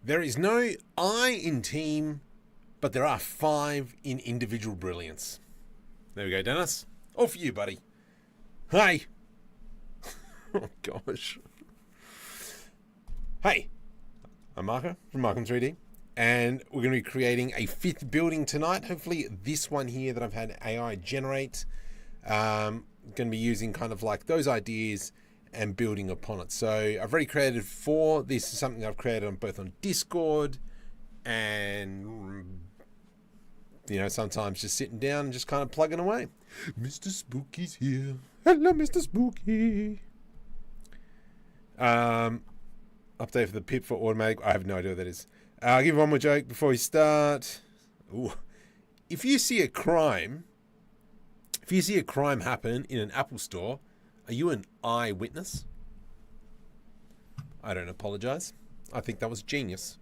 There is no I in team, but there are 5 in individual brilliance. There we go, Dennis. All for you, buddy. Hey. Oh, gosh. Hey. I'm Marco from Markham 3D. And we're going to be creating a 5th building tonight. Hopefully this one here that I've had AI generate. Going to be using kind of like those ideas and building upon it. So I've already created 4. This is something I've created on both on Discord and, you know, sometimes just sitting down and just kind of plugging away. Mr. Spooky's here. Hello, Mr. Spooky. Update for the pip for automatic. I have no idea what that is. I'll give you one more joke before we start. Ooh. If you see a crime happen in an Apple store, are you an eyewitness? I don't apologize. I think that was genius.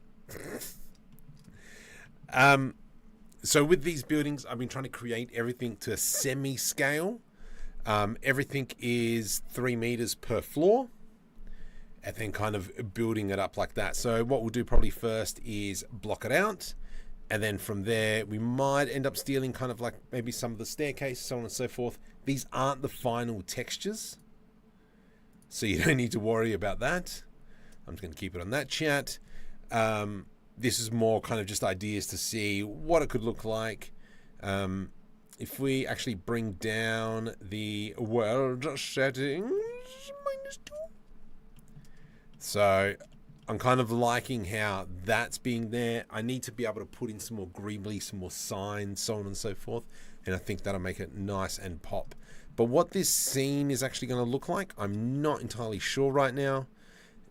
So with these buildings, I've been trying to create everything to semi-scale. Everything is 3 meters per floor. And then kind of building it up like that. So what we'll do probably first is block it out. And then from there, we might end up stealing kind of like maybe some of the staircase, so on and so forth. These aren't the final textures, so you don't need to worry about that. I'm just going to keep it on that chat. This is more kind of just ideas to see what it could look like. If we actually bring down the world settings, -2. So I'm kind of liking how that's being there. I need to be able to put in some more greebly, some more signs, so on and so forth. And I think that'll make it nice and pop. But what this scene is actually going to look like, I'm not entirely sure right now.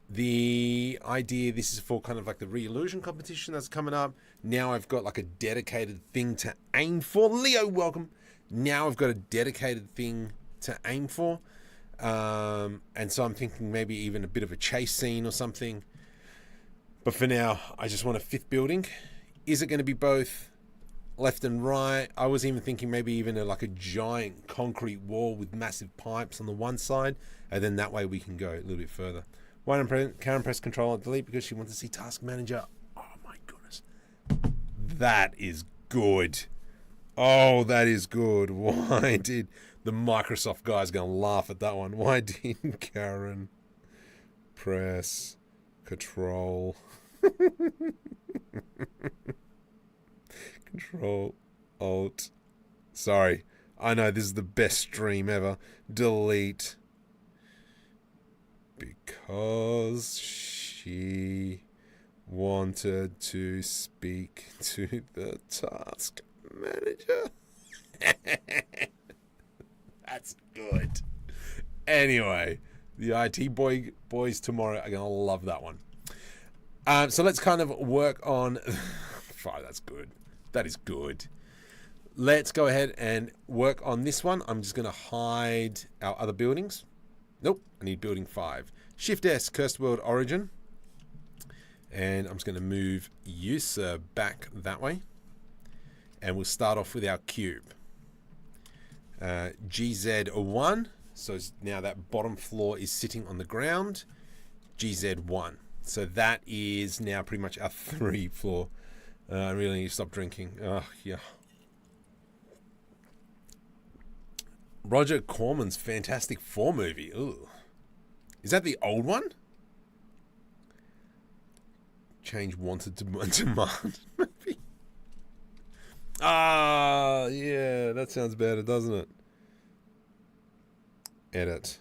The idea, this is for kind of like the re-illusion competition that's coming up. Now I've got like a dedicated thing to aim for. Leo, welcome. Now I've got a dedicated thing to aim for. And so I'm thinking maybe even a bit of a chase scene or something. But for now, I just want a 5th building. Is it going to be both left and right? I was even thinking maybe even like a giant concrete wall with massive pipes on the one side. And then that way we can go a little bit further. Why don't Karen press Control and Delete? Because she wants to see Task Manager. Oh my goodness. That is good. Oh, that is good. Why did the Microsoft guys going to laugh at that one? Why didn't Karen press Control? Control Alt. Sorry. I know this is the best stream ever. Delete. Because she wanted to speak to the task manager. That's good. Anyway, the IT boys tomorrow are going to love that one. So let's kind of work on... Oh, that's good. That is good. Let's go ahead and work on this one. I'm just going to hide our other buildings. Nope, I need building 5. Shift S, Cursed World Origin. And I'm just going to move user back that way. And we'll start off with our cube. GZ1. So now that bottom floor is sitting on the ground. GZ1. So that is now pretty much our 3 floor. I really need to stop drinking. Oh, yeah. Roger Corman's Fantastic Four movie. Ooh. Is that the old one? Change wanted to demand. Maybe. Ah, yeah. That sounds better, doesn't it? Edit.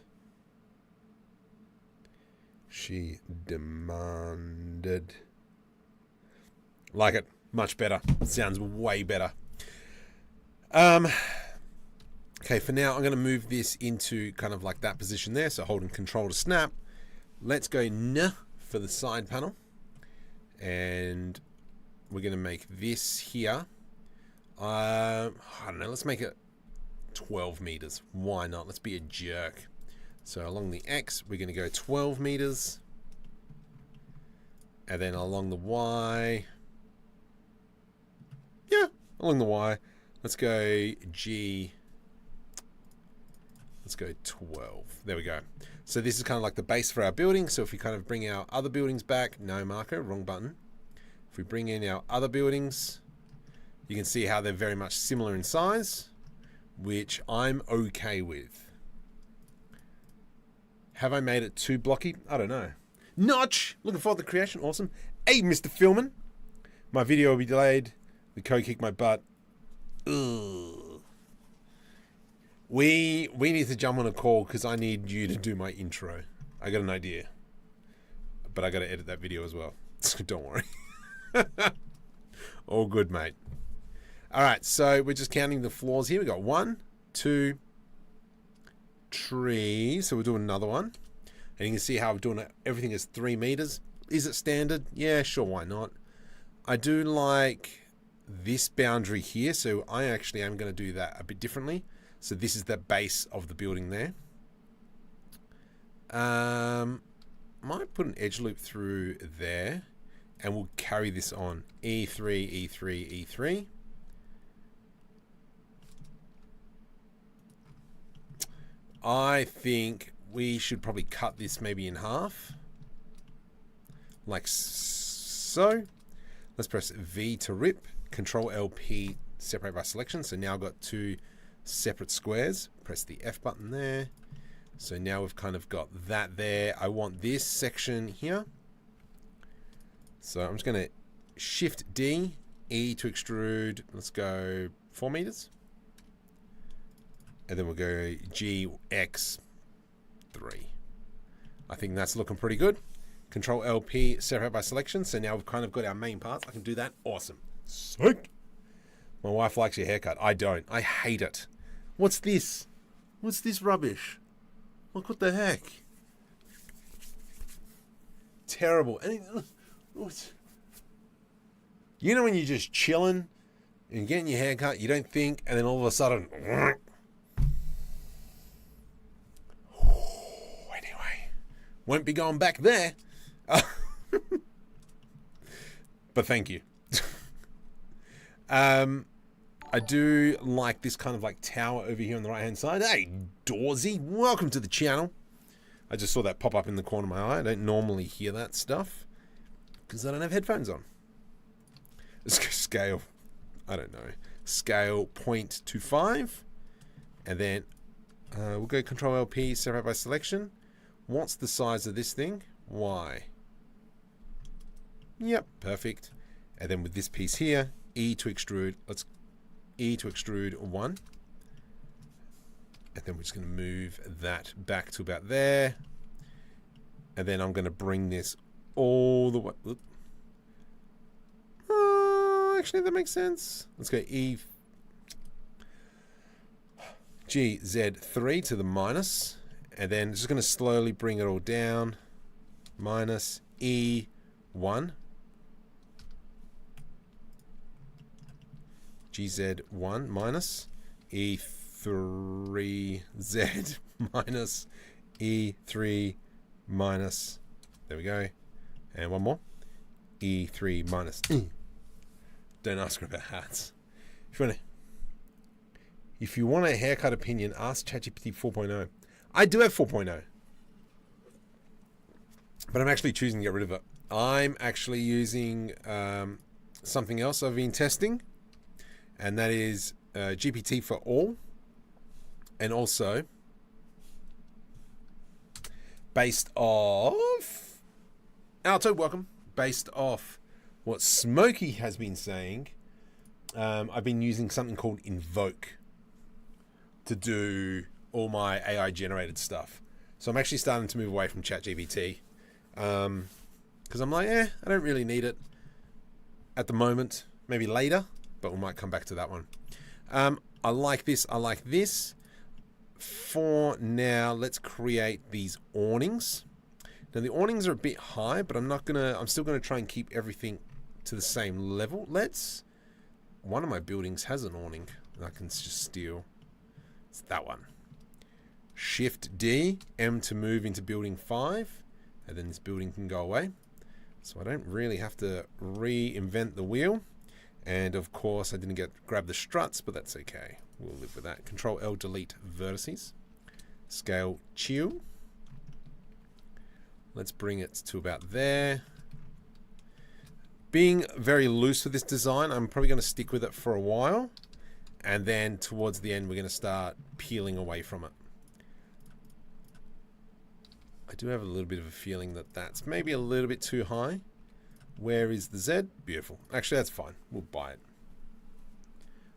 She demanded. Like it. Much better. Sounds way better. Okay, for now, I'm going to move this into kind of like that position there. So holding Control to snap. Let's go N for the side panel. And we're going to make this here. I don't know. Let's make it 12 meters. Why not? Let's be a jerk. So along the X, we're going to go 12 meters. And then along the Y. Yeah, along the Y. Let's go G. Let's go 12. There we go. So this is kind of like the base for our building. So if we kind of bring our other buildings back. No, Marco, wrong button. If we bring in our other buildings, you can see how they're very much similar in size, which I'm okay with. Have I made it too blocky? I don't know. Notch! Looking forward to the creation. Awesome. Hey, Mr. Filman. My video will be delayed. The code kicked my butt. Ugh. We need to jump on a call because I need you to do my intro. I got an idea. But I got to edit that video as well. So don't worry. All good, mate. All right, so we're just counting the floors here. We got 1, 2, 3. So we'll do another one. And you can see how I'm doing it. Everything is 3 meters. Is it standard? Yeah, sure, why not? I do like this boundary here, so I actually am going to do that a bit differently. So this is the base of the building there. Might put an edge loop through there, and we'll carry this on. E3, E3, E3. I think we should probably cut this maybe in half. Like so. Let's press V to rip. Control LP, separate by selection. So now I've got 2 separate squares. Press the F button there. So now we've kind of got that there. I want this section here. So I'm just going to Shift D, E to extrude. Let's go 4 meters. And then we'll go G, X, 3. I think that's looking pretty good. Control LP, separate by selection. So now we've kind of got our main parts. I can do that. Awesome. Sick. My wife likes your haircut. I don't. I hate it. What's this? What's this rubbish? Look, what the heck? Terrible. You know when you're just chilling and getting your haircut, you don't think, and then all of a sudden... Anyway, won't be going back there. But thank you. I do like this kind of like tower over here on the right hand side. Hey, Dawsy, welcome to the channel. I just saw that pop up in the corner of my eye. I don't normally hear that stuff because I don't have headphones on. Scale, I don't know. Scale 0.25, and then we'll go Control LP, separate by selection. What's the size of this thing? Y. Yep, perfect. And then with this piece here, E to extrude. Let's E to extrude 1. And then we're just going to move that back to about there. And then I'm going to bring this all the way. Actually, that makes sense. Let's go E, G, Z, 3 to the minus. And then just going to slowly bring it all down. Minus E, 1. GZ1 minus E3Z minus E3 minus, there we go, and one more, E3 minus. Don't ask her about hats. If you want a haircut opinion, ask ChatGPT 4.0. I do have 4.0, but I'm actually choosing to get rid of it. I'm actually using something else I've been testing, and that is GPT for all, and also based off Alto, welcome. Based off what Smokey has been saying, I've been using something called Invoke to do all my AI generated stuff. So I'm actually starting to move away from ChatGPT because I'm like, I don't really need it at the moment. Maybe later, but we might come back to that one. I like this. I like this. For now, let's create these awnings. Now the awnings are a bit high, but I'm still gonna try and keep everything to the same level. One of my buildings has an awning that I can just steal. It's that one. Shift D, M to move into building 5, and then this building can go away. So I don't really have to reinvent the wheel. And of course I didn't grab the struts, but that's okay. We'll live with that. Control L, delete vertices. Scale chill. Let's bring it to about there. being very loose with this design. I'm probably going to stick with it for a while. And then towards the end, we're going to start peeling away from it. I do have a little bit of a feeling that that's maybe a little bit too high. Where is the Z? Beautiful. Actually, that's fine. We'll buy it.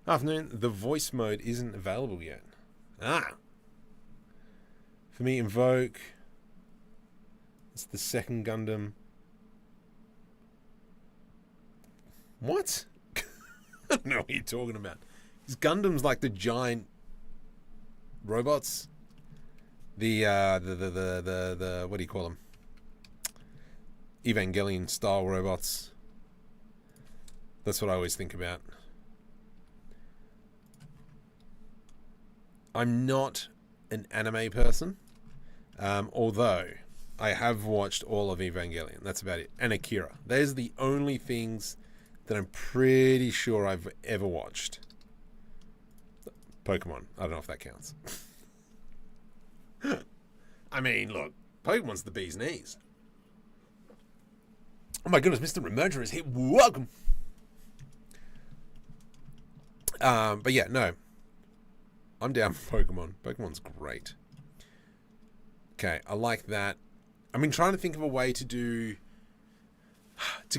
Afternoon. The voice mode isn't available yet. Ah. For me, Invoke. It's the second Gundam. What? I don't know what you're talking about. Is Gundam's like the giant robots? The what do you call them? Evangelion style robots. That's what I always think about. I'm not an anime person, although I have watched all of Evangelion. That's about it. And Akira. Those are the only things that I'm pretty sure I've ever watched. Pokemon. I don't know if that counts. I mean, look, Pokemon's the bee's knees. Oh my goodness, Mr. Remerger is here. Welcome. But yeah, no. I'm down for Pokemon. Pokemon's great. Okay, I like that. I've been trying to think of a way to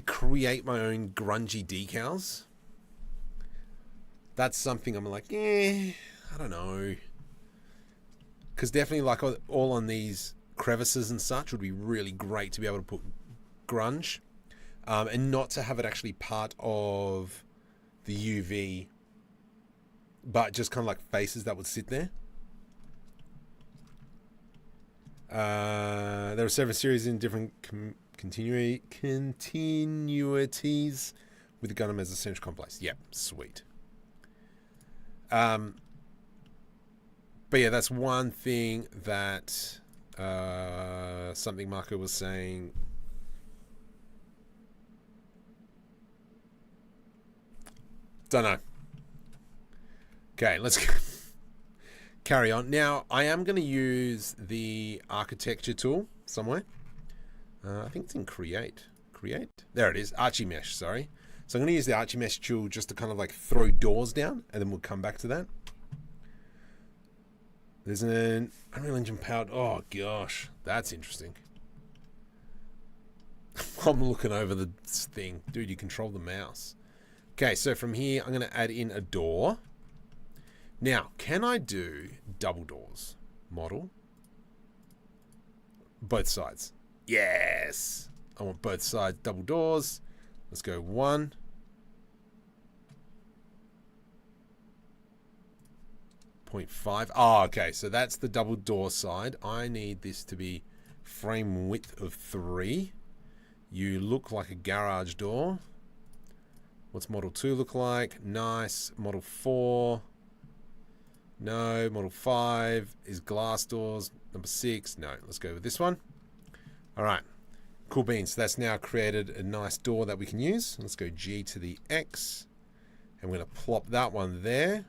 create my own grungy decals. That's something I'm like, I don't know. Because definitely like all on these crevices and such would be really great to be able to put grunge. And not to have it actually part of the UV, but just kind of like faces that would sit there. There are several series in different continuities with the Gundam as a central complex. Yep, sweet. But yeah, that's one thing that something Marco was saying. Don't know. Okay, let's carry on. Now, I am going to use the architecture tool somewhere. I think it's in Create. Create? There it is. Archimesh, sorry. So I'm going to use the Archimesh tool just to kind of like throw doors down, and then we'll come back to that. There's an Unreal Engine powered... Oh, gosh. That's interesting. I'm looking over the thing. Dude, you control the mouse. Okay, so from here, I'm going to add in a door. Now, can I do double doors? Model. Both sides. Yes! I want both sides double doors. Let's go 1. .5. Oh, okay, so that's the double door side. I need this to be frame width of 3. You look like a garage door. What's model 2 look like? Nice. Model 4. No. Model 5 is glass doors. Number 6. No. Let's go with this one. All right. Cool beans. So that's now created a nice door that we can use. Let's go G to the X. And we're going to plop that one there.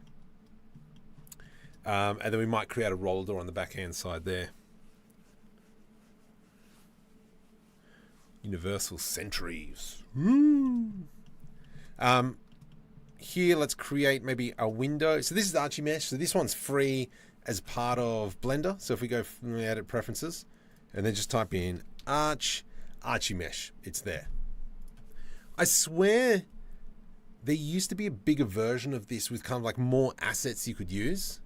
And then we might create a roller door on the backhand side there. Universal Sentries. Woo! Here, let's create maybe a window. So this is Archimesh. So this one's free as part of Blender. So if we go from the edit preferences and then just type in Archimesh, it's there. I swear there used to be a bigger version of this with kind of like more assets you could use.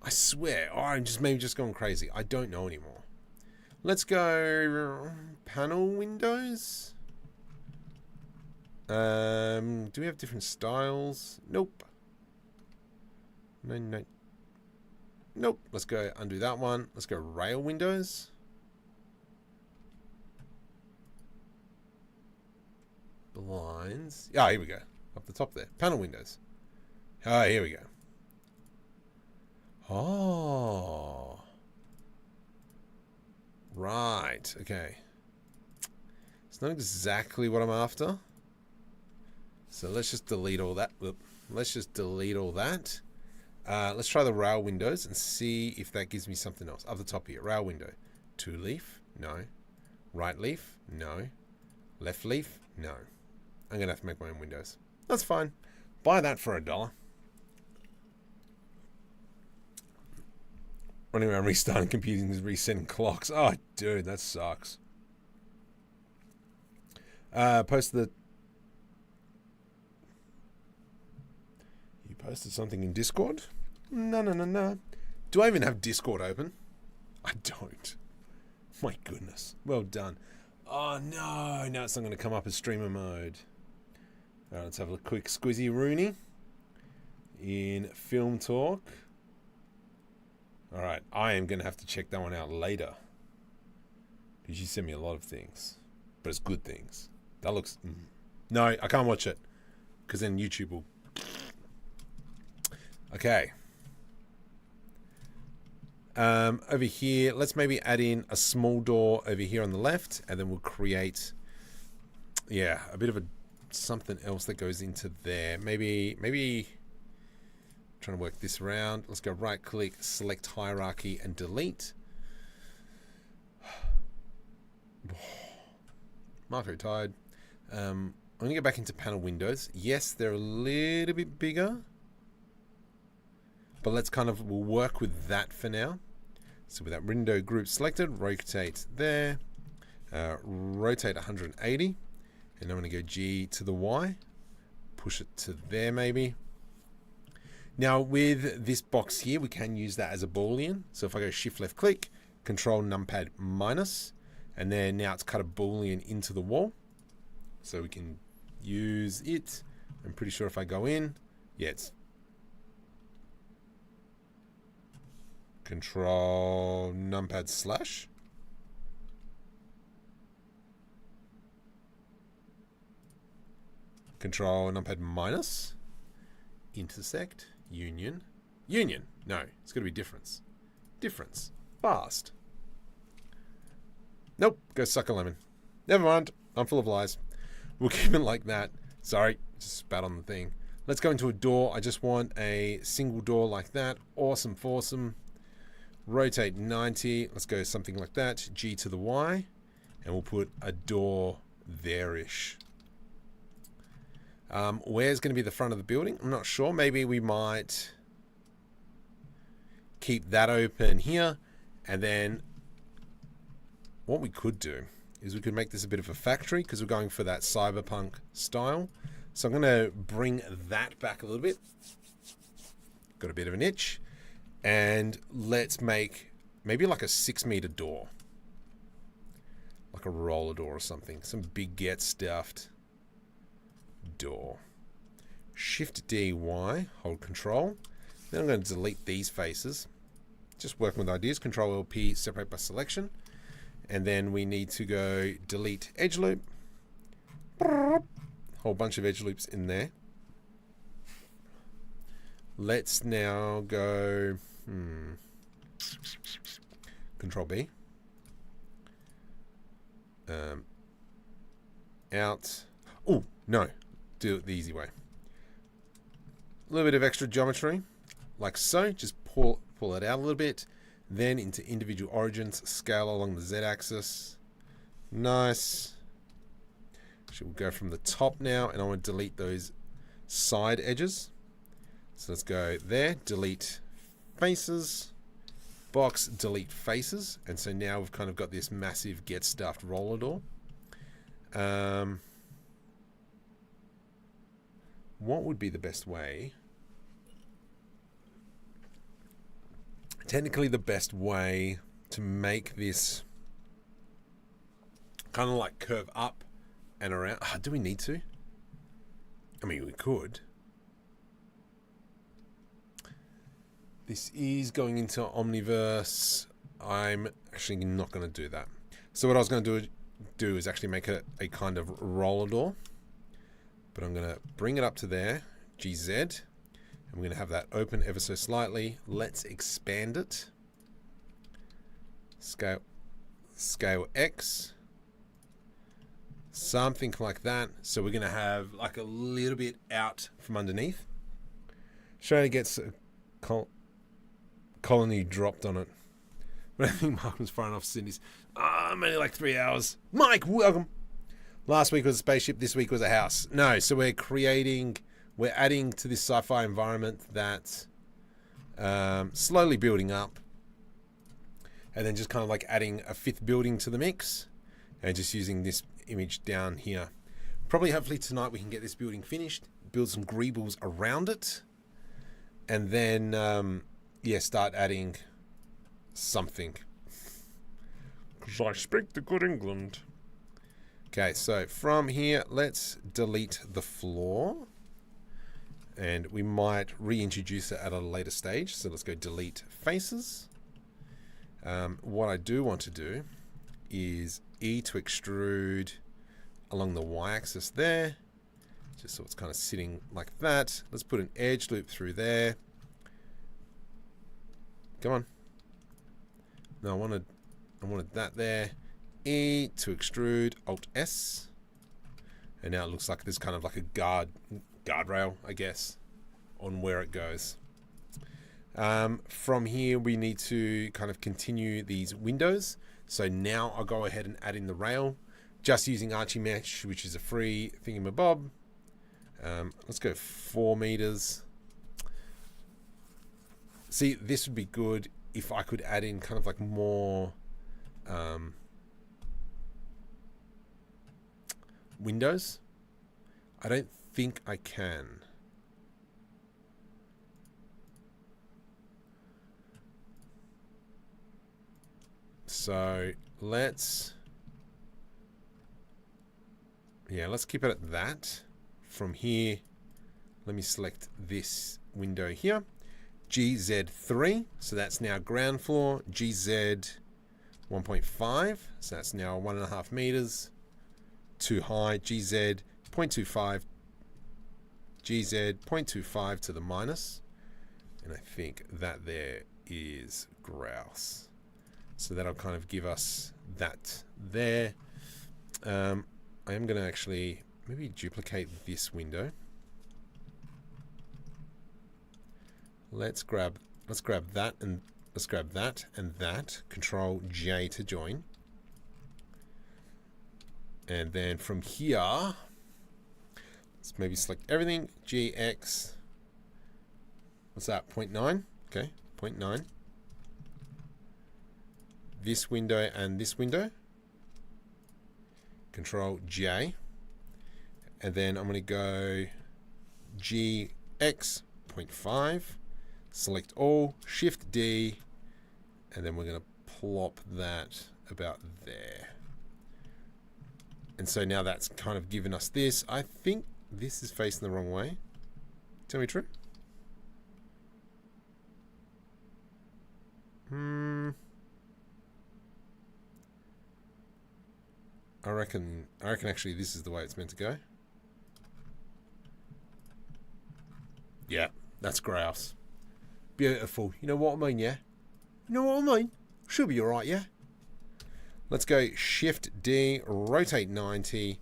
I swear. Oh, I'm just maybe just going crazy. I don't know anymore. Let's go panel windows. Do we have different styles? Nope. No. Nope. Let's go undo that one. Let's go rail windows. Blinds. Ah, here we go. Up the top there. Panel windows. Ah, here we go. Oh. Right. Okay. It's not exactly what I'm after. So let's just delete all that. Let's just delete all that. Let's try the rail windows and see if that gives me something else. Up the top here. Rail window. 2 leaf. No. Right leaf. No. Left leaf. No. I'm going to have to make my own windows. That's fine. Buy that for $1. Running around restarting computers, resetting clocks. Oh, dude, that sucks. Post the... You posted something in Discord? No. Do I even have Discord open? I don't. My goodness. Well done. Oh, no. Now it's not going to come up as streamer mode. All right, let's have a quick squizzy Rooney in Film Talk. All right, I am going to have to check that one out later. Because you sent me a lot of things. But it's good things. That looks... No, I can't watch it. Because then YouTube will... Okay. Over here, let's maybe add in a small door over here on the left. And then we'll create... Yeah, a bit of a... something else that goes into there. Maybe... Trying to work this around. Let's go right click, select hierarchy and delete. Marco tired. I'm going to go back into panel windows. Yes, they're a little bit bigger. But let's we'll work with that for now. So with that window group selected, rotate there. Rotate 180. And I'm going to go G to the Y. Push it to there maybe. Now with this box here, we can use that as a Boolean. So if I go shift left click, control numpad minus, and then now it's cut a Boolean into the wall. So we can use it. I'm pretty sure if I go in, yeah, it's control numpad slash. Control numpad minus, intersect, union. No, it's got to be difference. Fast. Nope, go suck a lemon. Never mind, I'm full of lies. We'll keep it like that. Sorry, just spat on the thing. Let's go into a door. I just want a single door like that. Awesome foursome. Rotate 90. Let's go something like that. G to the Y. And we'll put a door there-ish. Where's going to be the front of the building? I'm not sure. Maybe we might keep that open here. And then what we could do is we could make this a bit of a factory because we're going for that cyberpunk style. So I'm going to bring that back a little bit. Got a bit of an itch. And let's make maybe like a 6-meter door. Like a roller door or something. Some big get stuffed door. Shift D, Y, hold control. Then I'm going to delete these faces. Just working with ideas. Control LP, separate by selection. And then we need to go delete edge loop. Whole bunch of edge loops in there. Let's now go Control B. Out. Oh, no. Do it the easy way. A little bit of extra geometry, like so. Just pull it out a little bit. Then into individual origins, scale along the Z-axis. Nice. Should go from the top now, and I want to delete those side edges. So let's go there, delete faces, box, delete faces. And so now we've kind of got this massive get stuffed roller door. What would be the best way? Technically the best way to make this kind of like curve up and around. Do we need to? I mean, we could. This is going into Omniverse. I'm actually not going to do that. So what I was going to do is actually make it a kind of roller door. But I'm going to bring it up to there, GZ. And we're going to have that open ever so slightly. Let's expand it. Scale X. Something like that. So we're going to have like a little bit out from underneath. Australia gets a colony dropped on it. But I think Mark was far enough Sydney's. I'm only like 3 hours. Mike, welcome. Last week was a spaceship, this week was a house. No, so we're adding to this sci-fi environment that's slowly building up. And then just kind of like adding a 5th building to the mix. And just using this image down here. Probably, hopefully tonight we can get this building finished. Build some greebles around it. And then, yeah, start adding something. Because I speak the good England. Okay, so from here, let's delete the floor. And we might reintroduce it at a later stage. So let's go delete faces. What I do want to do is E to extrude along the y-axis there. Just so it's kind of sitting like that. Let's put an edge loop through there. Come on. No, I wanted that there. E to extrude, Alt S. And now it looks like there's kind of like a guardrail, I guess, on where it goes. From here, we need to kind of continue these windows. So now I'll go ahead and add in the rail, just using Archie Mesh, which is a free thingamabob. Let's go 4 meters. See, this would be good if I could add in kind of like more windows. I don't think I can. So let's keep it at that. From here, let me select this window here. GZ3, so that's now ground floor. GZ 1.5, so that's now 1.5 meters. Too high. GZ 0.25. GZ 0.25 to the minus. And I think that there is grouse. So that'll kind of give us that there. I am going to actually maybe duplicate this window. Let's grab that and let's grab that and that. Control J to join. And then from here, let's maybe select everything. GX. What's that? 0.9. Okay, 0.9. This window and this window. Control J. And then I'm going to go GX 0.5. Select all, Shift D, and then we're going to plop that about there. And so now that's kind of given us this. I think this is facing the wrong way. Tell me true. I reckon actually this is the way it's meant to go. Yeah, that's grouse. Beautiful. You know what I mean, yeah? You know what I mean? Should be alright, yeah? Let's go Shift D, rotate 90,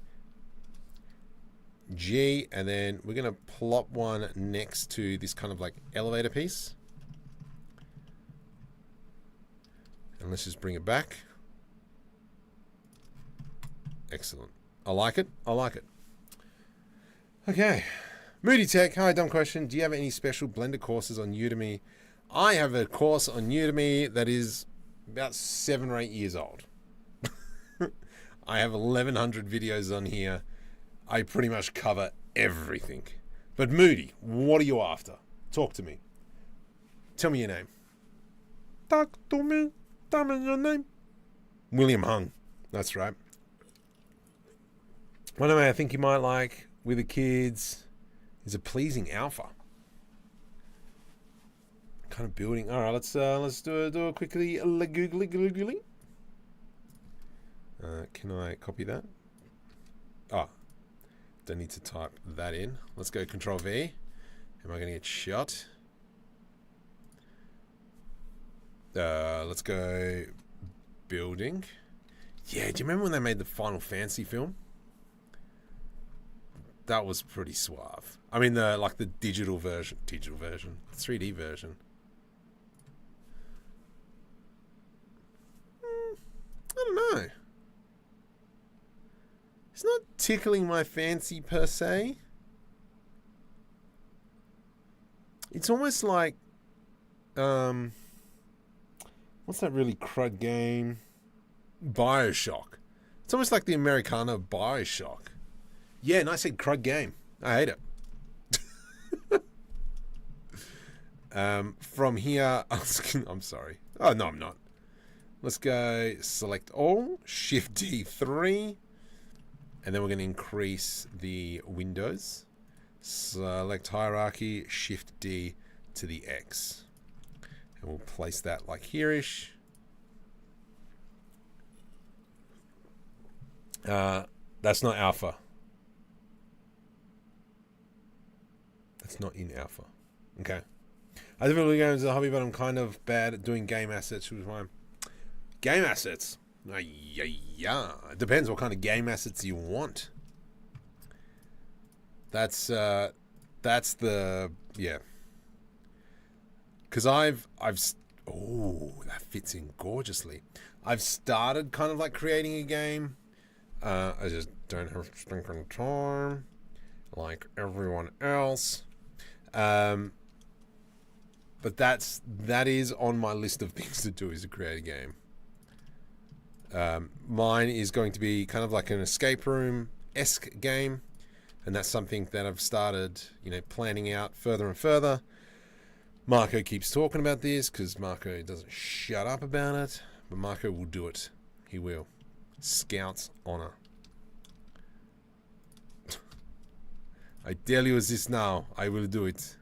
G, and then we're going to plop one next to this kind of like elevator piece. And let's just bring it back. Excellent. I like it. I like it. Okay. Moody Tech, hi, dumb question. Do you have any special Blender courses on Udemy? I have a course on Udemy that is about 7 or 8 years old. I have 1,100 videos on here. I pretty much cover everything. But Moody, what are you after? Talk to me. Tell me your name. Talk to me. Tell me your name. William Hung. That's right. One way I think you might like with the kids is a pleasing alpha. Kind of building. All right, let's do it quickly. Googly. Can I copy that? Oh, don't need to type that in. Let's go Control V. Am I going to get shot? Let's go building. Yeah, do you remember when they made the Final Fantasy film? That was pretty suave. I mean, the digital version, 3D version. I don't know. It's not tickling my fancy per se. It's almost like, what's that really crud game? BioShock. It's almost like the Americana of BioShock. Yeah, and I said crud game. I hate it. From here, I'm sorry. Oh, no, I'm not. Let's go select all, Shift D3, and then we're going to increase the windows. Select hierarchy, Shift D to the X. And we'll place that like here-ish. That's not alpha. That's not in alpha. Okay. I definitely go into a hobby, but I'm kind of bad at doing game assets, which is why game assets. Yeah. It depends what kind of game assets you want. That's the yeah. Because I've oh, that fits in gorgeously. I've started kind of like creating a game. I just don't have stinking time like everyone else. But that is on my list of things to do, is to create a game. Mine is going to be kind of like an escape room-esque game, and that's something that I've started, planning out further and further. Marco keeps talking about this because Marco doesn't shut up about it, but Marco will do it. He will. Scout's honor. I tell you this now, I will do it.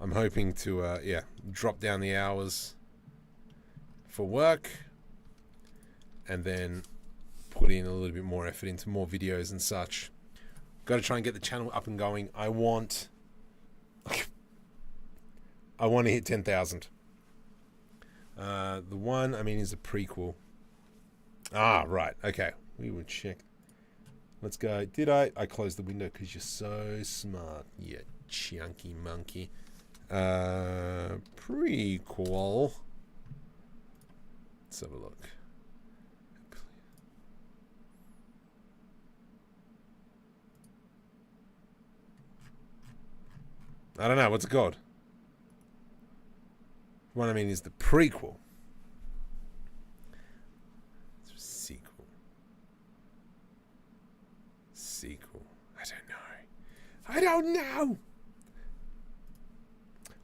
I'm hoping to, drop down the hours for work and then put in a little bit more effort into more videos and such. Got to try and get the channel up and going. I want to hit 10,000. The one, is a prequel. Ah, right. Okay. We will check. Let's go. Did I closed the window because you're so smart, you chunky monkey. Prequel. Let's have a look. I don't know. What's it called? What I mean is the prequel. Sequel. I don't know.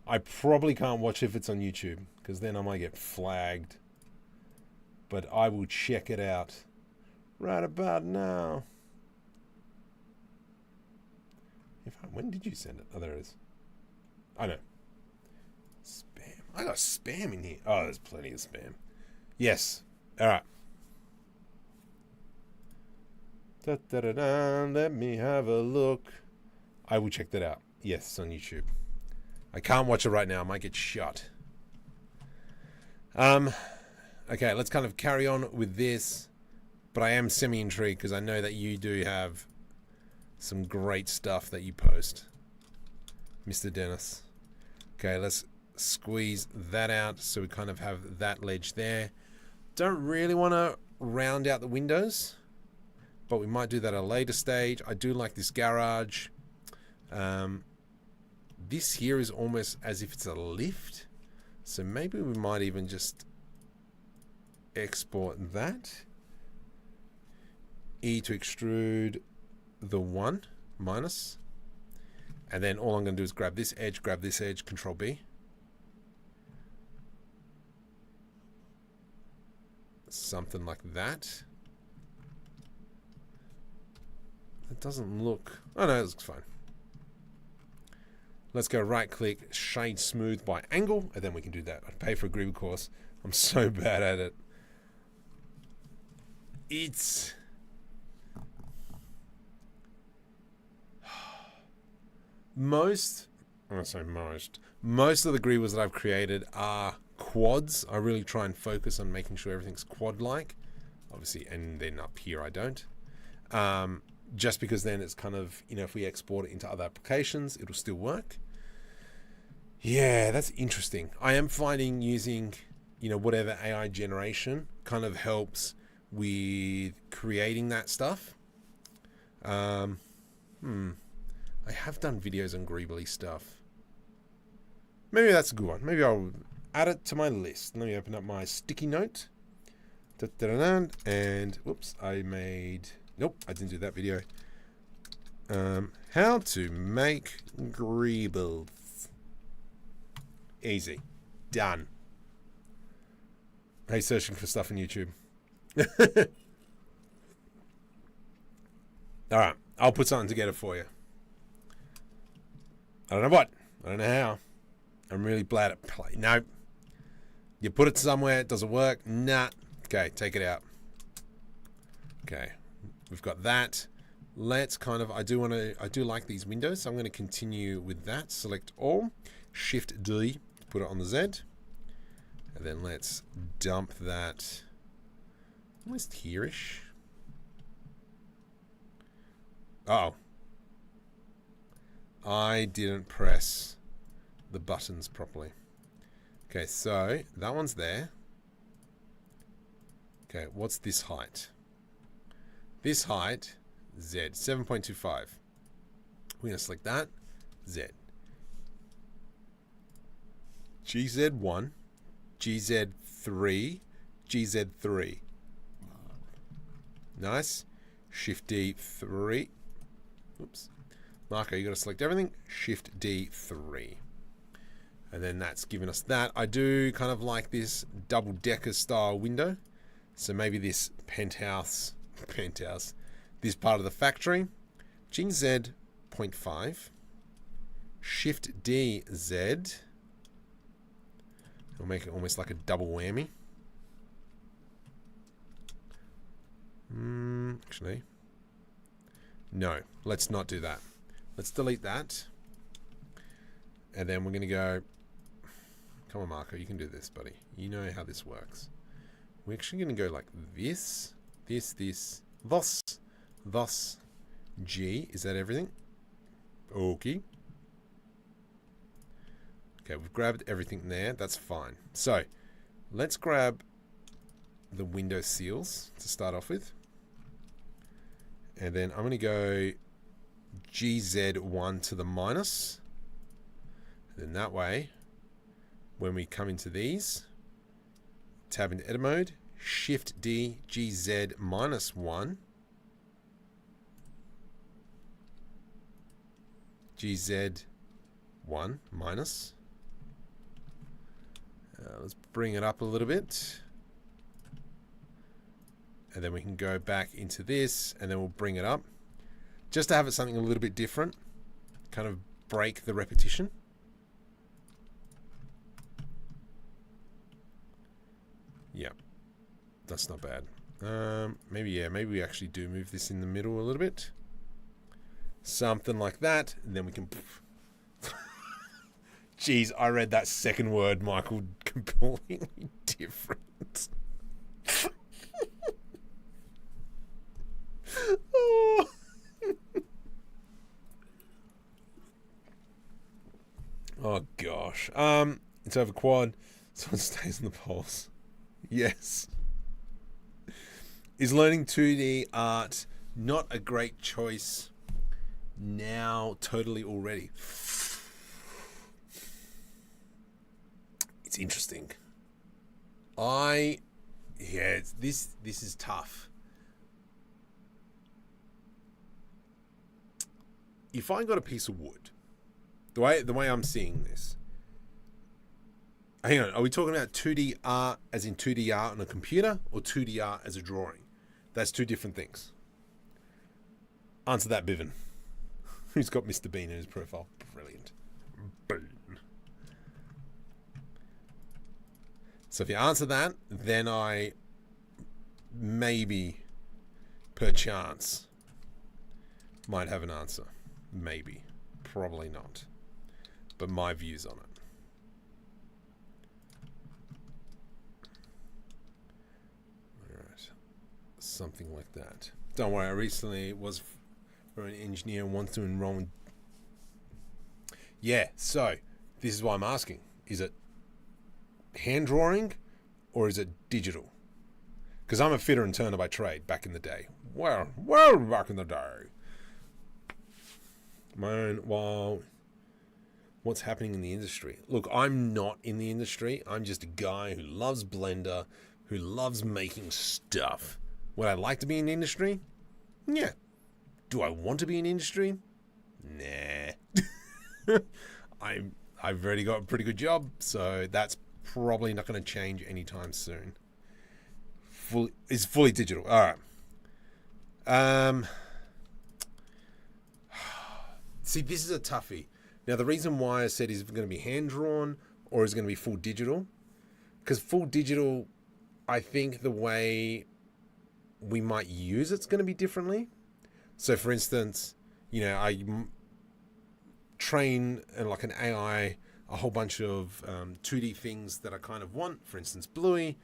I probably can't watch if it's on YouTube, because then I might get flagged. But I will check it out right about now. When did you send it? Oh, there it is. I know. Spam. I got spam in here. Oh, there's plenty of spam. Yes. All right. Let me have a look. I will check that out. Yes, it's on YouTube. I can't watch it right now. I might get shot. Okay, let's kind of carry on with this. But I am semi-intrigued because I know that you do have some great stuff that you post, Mr. Dennis. Okay, let's squeeze that out so we kind of have that ledge there. Don't really want to round out the windows, but we might do that at a later stage. I do like this garage. This here is almost as if it's a lift, so maybe we might even just export that. E to extrude the 1 minus, and then all I'm going to do is grab this edge, Control B. Something like that. It doesn't look... Oh no, it looks fine. Let's go right click, shade smooth by angle, and then we can do that. I'd pay for a Greeble course. I'm so bad at it. It's... Most of the Greebles that I've created are quads. I really try and focus on making sure everything's quad-like. Obviously, and then up here I don't. Just because then it's kind of, if we export it into other applications, it'll still work. Yeah, that's interesting. I am finding using, whatever AI generation kind of helps with creating that stuff. I have done videos on greebly stuff. Maybe that's a good one. Maybe I'll add it to my list. Let me open up my sticky note. And whoops, I made... Nope, I didn't do that video. How to make greebles. Easy. Done. Hey, searching for stuff on YouTube. Alright, I'll put something together for you. I don't know what. I don't know how. I'm really bad at play. No. You put it somewhere, it doesn't work. Nah. Okay, take it out. Okay. We've got that. Let's kind of, I do like these windows, so I'm going to continue with that. Select all. Shift D, put it on the Z. And then let's dump that almost here-ish. Oh. I didn't press the buttons properly. Okay, so that one's there. Okay, what's this height? This height, Z, 7.25. We're going to select that, Z. GZ1, GZ3, GZ3. Nice. Shift D3. Oops. Marco, you got to select everything. Shift D3. And then that's given us that. I do kind of like this double-decker style window. So maybe this penthouse, this part of the factory. GZ 0.5. Shift D, Z. We'll make it almost like a double whammy. Actually, no, let's not do that. Let's delete that. And then we're going to go, come on, Marco, you can do this, buddy. You know how this works. We're actually going to go like this, thus, G. Is that everything? Okay. Okay, we've grabbed everything there. That's fine. So, let's grab the window seals to start off with. And then I'm going to go GZ1 to the minus. And then that way, when we come into these, tab into edit mode, Shift D, GZ minus 1. GZ 1 minus. Let's bring it up a little bit. And then we can go back into this, and then we'll bring it up. Just to have it something a little bit different. Kind of break the repetition. Yeah. That's not bad. Maybe we actually do move this in the middle a little bit. Something like that. And then we can... Jeez, I read that second word, Michael, completely different. Oh. Oh gosh. It's over quad. Someone stays on the pulse. Yes. Is learning 2D art not a great choice now totally already? It's interesting. This is tough. If I got a piece of wood, the way I'm seeing this, hang on, are we talking about 2D art as in 2D art on a computer, or 2D art as a drawing? That's two different things. Answer that, Biven. Who's got Mr. Bean in his profile? Brilliant. Boom. So if you answer that, then I maybe, perchance, might have an answer. Maybe. Probably not. But my views on it. Alright. Something like that. Don't worry, I recently was for an engineer and wants to enroll in... Yeah, so, this is why I'm asking. Is it hand drawing or is it digital? Because I'm a fitter and turner by trade back in the day. Well, back in the day. Well, what's happening in the industry? Look, I'm not in the industry. I'm just a guy who loves Blender, who loves making stuff. Would I like to be in the industry? Yeah. Do I want to be in the industry? Nah. I've already got a pretty good job, so that's probably not going to change anytime soon. It's fully digital. All right. See, this is a toughie. Now, the reason why I said is it going to be hand-drawn or is it going to be full digital? Because full digital, I think the way we might use it's going to be differently. So, for instance, you know, I train like an AI a whole bunch of 2D things that I kind of want, for instance, Bluey,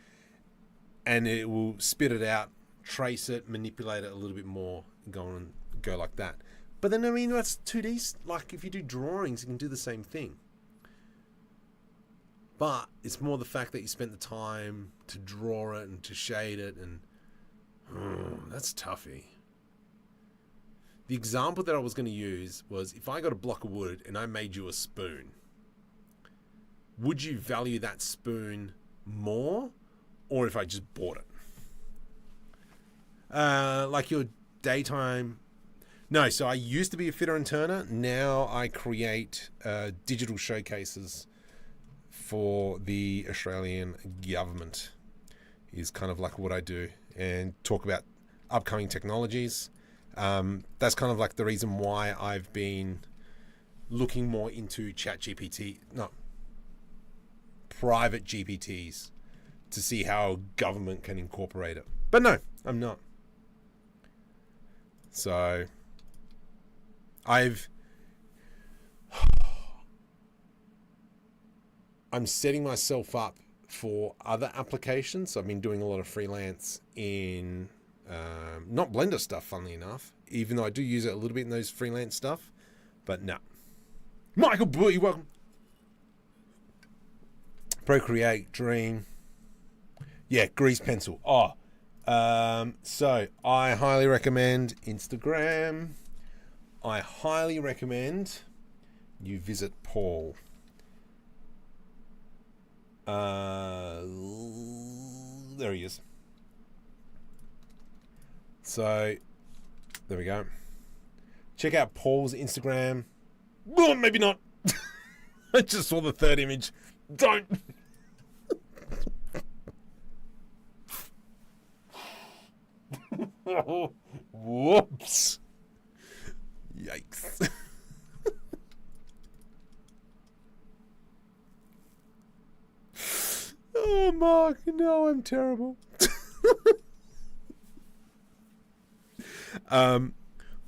and it will spit it out, trace it, manipulate it a little bit more, go like that. But then, I mean, that's 2D. Like, if you do drawings, you can do the same thing. But it's more the fact that you spent the time to draw it and to shade it, and that's toughy. The example that I was going to use was if I got a block of wood and I made you a spoon, would you value that spoon more, or if I just bought it? Like your daytime... No, so I used to be a fitter and turner. Now I create digital showcases for the Australian government. Is kind of like what I do, and talk about upcoming technologies. That's kind of like the reason why I've been looking more into private GPTs to see how government can incorporate it. But no, I'm not. So I'm setting myself up for other applications. So I've been doing a lot of freelance in not Blender stuff, funnily enough, even though I do use it a little bit in those freelance stuff. But no. Michael Booty, welcome. Procreate, Dream. Yeah, grease pencil. So I highly recommend Instagram. I highly recommend you visit Paul. There he is. So there we go. Check out Paul's Instagram. Well, maybe not. I just saw the third image. Don't. Whoops. Yikes. Oh, Mark, no, I'm terrible.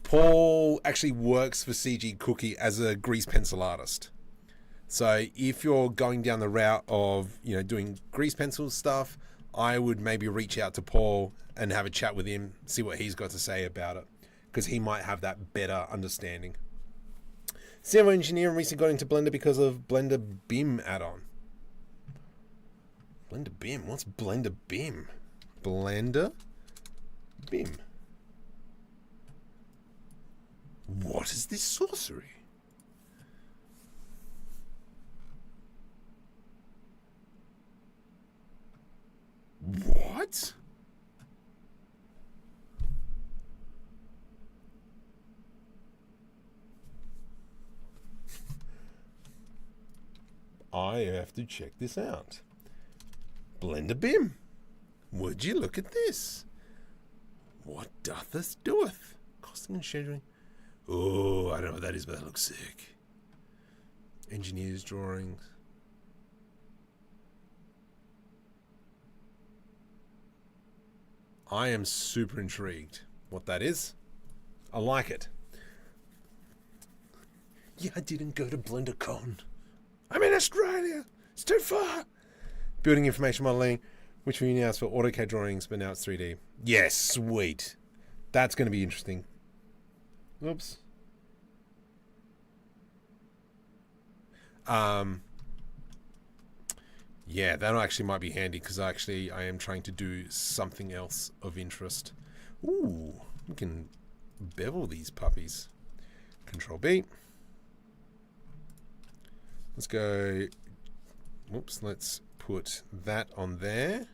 Paul actually works for CG Cookie as a grease pencil artist. So if you're going down the route of, you know, doing grease pencil stuff, I would maybe reach out to Paul and have a chat with him, see what he's got to say about it, because he might have that better understanding. Civil engineer recently got into Blender because of Blender BIM add-on. Blender BIM? What's Blender BIM? Blender BIM. What is this sorcery? What? I have to check this out. Blender BIM. Would you look at this? What doth this doeth? Costing and scheduling. Oh, I don't know what that is, but that looks sick. Engineers drawings. I am super intrigued what that is. I like it. Yeah, I didn't go to BlenderCon. I'm in Australia. It's too far. Building information modeling, which we announced for AutoCAD drawings, but now it's 3D. Yes, sweet. That's going to be interesting. Oops. Yeah, that actually might be handy because I am trying to do something else of interest. Ooh, we can bevel these puppies. Control B. Let's go. Whoops, let's put that on there.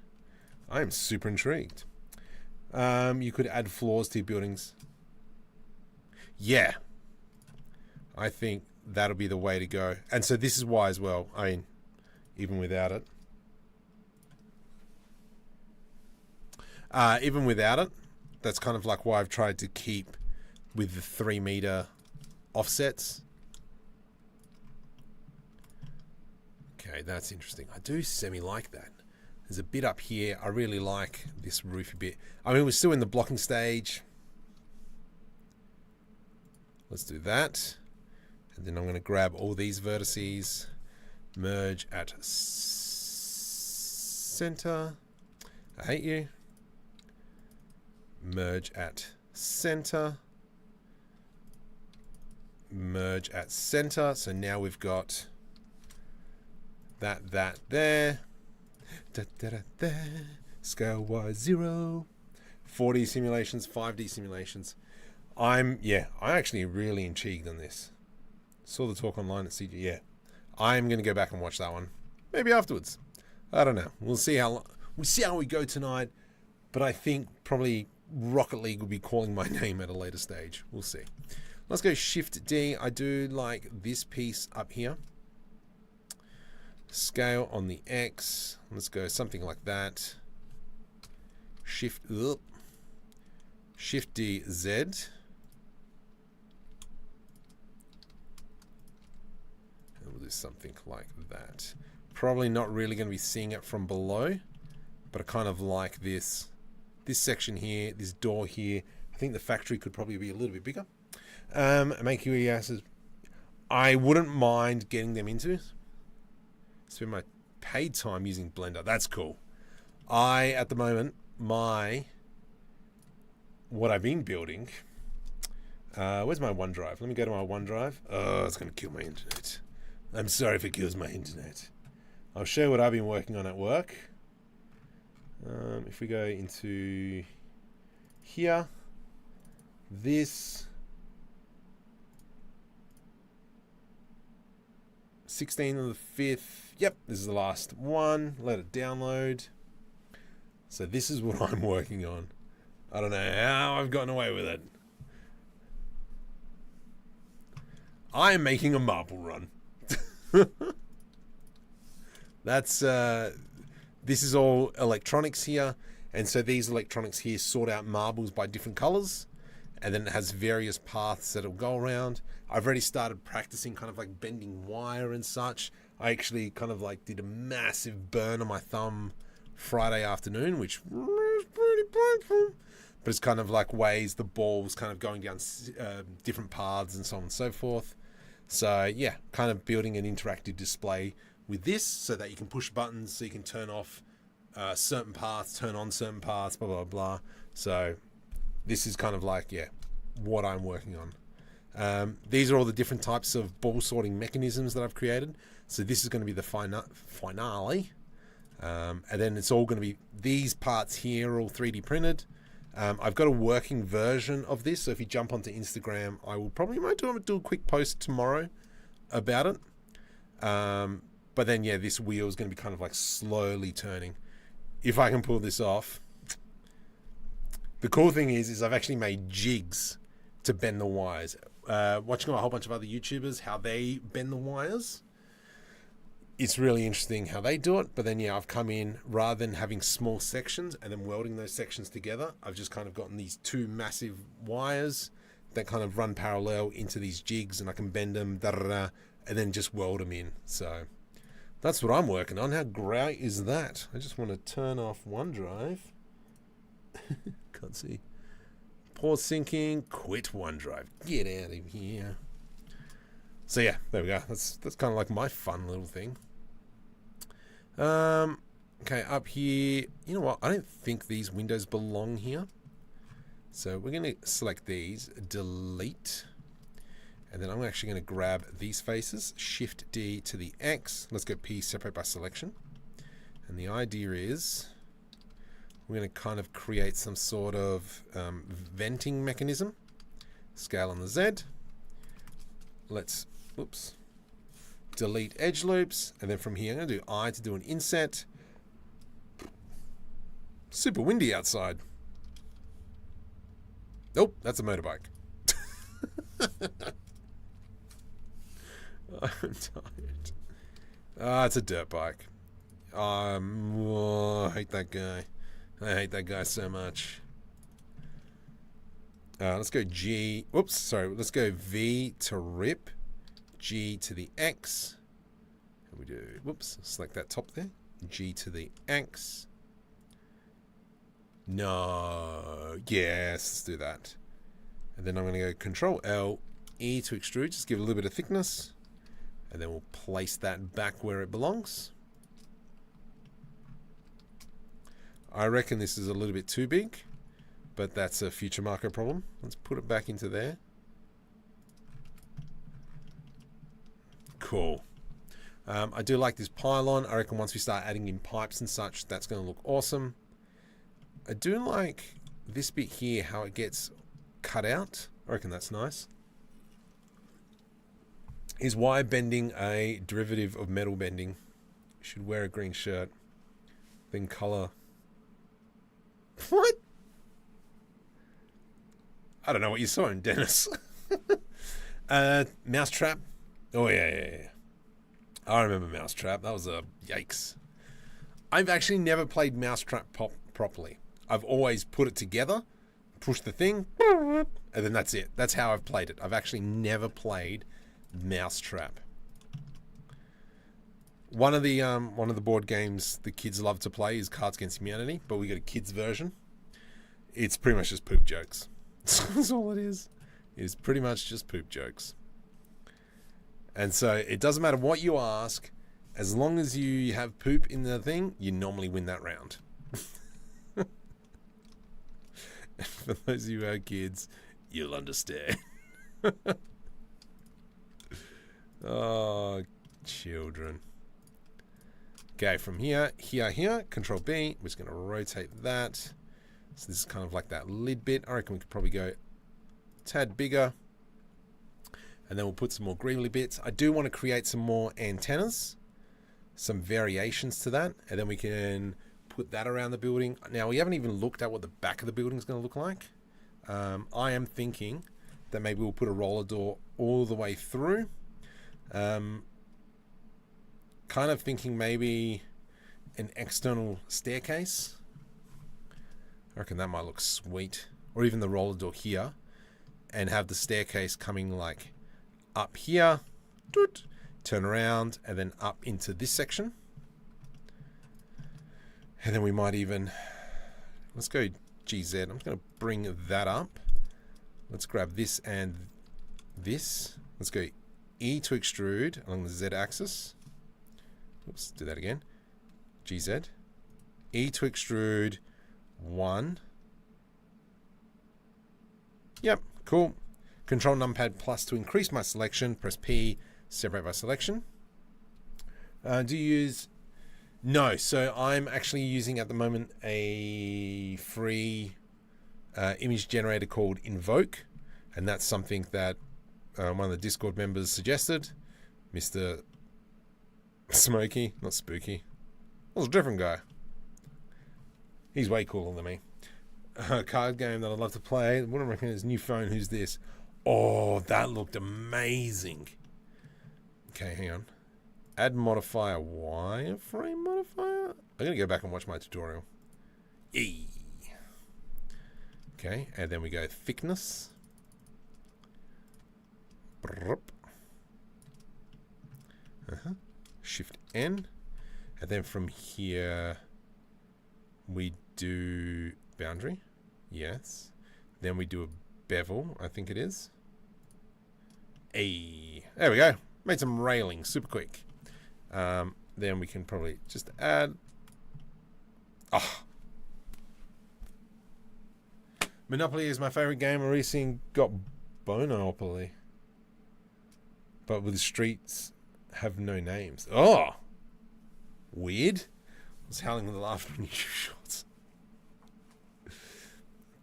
I am super intrigued. You could add floors to your buildings. Yeah. I think that'll be the way to go. And so this is why as well. I mean, even without it. That's kind of like why I've tried to keep with the 3 meter offsets. Okay, that's interesting. I do semi-like that. There's a bit up here. I really like this roofy bit. I mean, we're still in the blocking stage. Let's do that. And then I'm going to grab all these vertices, merge at center. I hate you. Merge at center. Merge at center. So now we've got that there. There. Scale Y 0. 4D simulations, 5D simulations. I'm actually really intrigued on this. Saw the talk online at CG. Yeah, I'm gonna go back and watch that one. Maybe afterwards. I don't know. We'll see how we go tonight. But I think probably Rocket League will be calling my name at a later stage. We'll see. Let's go Shift D. I do like this piece up here. Scale on the X. Let's go something like that. Shift D Z. We'll do something like that. Probably not really going to be seeing it from below, but I kind of like this section here, this door here. I think the factory could probably be a little bit bigger. Make your asses. I wouldn't mind getting them into. Spend my paid time using Blender. That's cool. At the moment, what I've been building. Where's my OneDrive? Let me go to my OneDrive. Oh, it's going to kill my internet. I'm sorry if it kills my internet. I'll show you what I've been working on at work. If we go into here, this 16 of the 5th. Yep, this is the last one. Let it download. So this is what I'm working on. I don't know how I've gotten away with it. I am making a marble run. That's this is all electronics here, and so these electronics here sort out marbles by different colors, and then it has various paths that'll go around. I've already started practicing kind of like bending wire and such. I actually kind of like did a massive burn on my thumb Friday afternoon, which was pretty painful, but it's kind of like ways the ball's kind of going down different paths and so on and so forth. So yeah, kind of building an interactive display with this so that you can push buttons, so you can turn off certain paths, turn on certain paths, blah, blah, blah. So this is kind of like, yeah, what I'm working on. These are all the different types of ball sorting mechanisms that I've created. So this is going to be the finale. And then it's all going to be, these parts here are all 3D printed. I've got a working version of this. So if you jump onto Instagram, I will probably might do a quick post tomorrow about it. But then, yeah, this wheel is going to be kind of like slowly turning. If I can pull this off. The cool thing is I've actually made jigs to bend the wires. Watching a whole bunch of other YouTubers, how they bend the wires. It's really interesting how they do it. But then, yeah, I've come in, rather than having small sections and then welding those sections together, I've just kind of gotten these 2 massive wires that kind of run parallel into these jigs, and I can bend them, and then just weld them in. So that's what I'm working on. How great is that? I just want to turn off OneDrive. Can't see. Pause syncing. Quit OneDrive. Get out of here. So yeah, there we go. That's kind of like my fun little thing. Okay, up here. You know what? I don't think these windows belong here. So we're going to select these, delete. And then I'm actually going to grab these faces, Shift D to the X. Let's go P, separate by selection. And the idea is we're going to kind of create some sort of venting mechanism. Scale on the Z. Let's, oops, delete edge loops. And then from here, I'm going to do I to do an inset. Super windy outside. Nope, that's a motorbike. I'm tired. Ah, it's a dirt bike. Oh, I hate that guy. I hate that guy so much. Let's go G. Whoops, sorry. Let's go V to rip. G to the X. And we do, whoops, select that top there. G to the X. No. Yes, let's do that. And then I'm going to go Control L, E to extrude. Just give it a little bit of thickness. And then we'll place that back where it belongs. I reckon this is a little bit too big, but that's a future marker problem. Let's put it back into there. Cool. I do like this pylon. I reckon once we start adding in pipes and such, that's going to look awesome. I do like this bit here, how it gets cut out. I reckon that's nice. Is wire bending a derivative of metal bending? You should wear a green shirt. Then color. What? I don't know what you saw in Dennis. Mousetrap. Oh yeah. I remember Mousetrap. That was a yikes. I've actually never played Mousetrap properly. I've always put it together, push the thing, and then that's it. That's how I've played it. I've actually never played Mousetrap. One of the board games the kids love to play is Cards Against Humanity, but we got a kids version. It's pretty much just poop jokes. That's all it is. It is pretty much just poop jokes. And so it doesn't matter what you ask, as long as you have poop in the thing, you normally win that round. For those of you who are kids, you'll understand. Oh, children. Okay, from here, Control B. We're just going to rotate that. So this is kind of like that lid bit. I reckon we could probably go a tad bigger. And then we'll put some more greeley bits. I do want to create some more antennas, some variations to that, and then we can put that around the building. Now, we haven't even looked at what the back of the building is going to look like. I am thinking that maybe we'll put a roller door all the way through. Kind of thinking maybe an external staircase. I reckon that might look sweet. Or even the roller door here, and have the staircase coming like up here, turn around, and then up into this section. And then we might even, let's go GZ. I'm just going to bring that up. Let's grab this and this. Let's go E to extrude along the Z axis. Oops, do that again. GZ. E to extrude 1. Yep, cool. Control numpad plus to increase my selection. Press P, separate by selection. Do you use... No, so I'm actually using at the moment a free image generator called Invoke. And that's something that one of the Discord members suggested. Mr. Smokey, not Spooky. That was a different guy. He's way cooler than me. A card game that I'd love to play. What do I reckon his new phone? Who's this? Oh, that looked amazing. Okay, hang on. Add modifier, wireframe modifier? I'm going to go back and watch my tutorial. Yee. Okay, and then we go thickness. Shift N. And then from here, we do boundary. Yes. Then we do a bevel, I think it is. There we go. Made some railing super quick. Then we can probably just add... Oh. Monopoly is my favorite game. I recently got Bonopoly. But with the streets have no names. Oh! Weird. was howling with laughter on YouTube Shorts.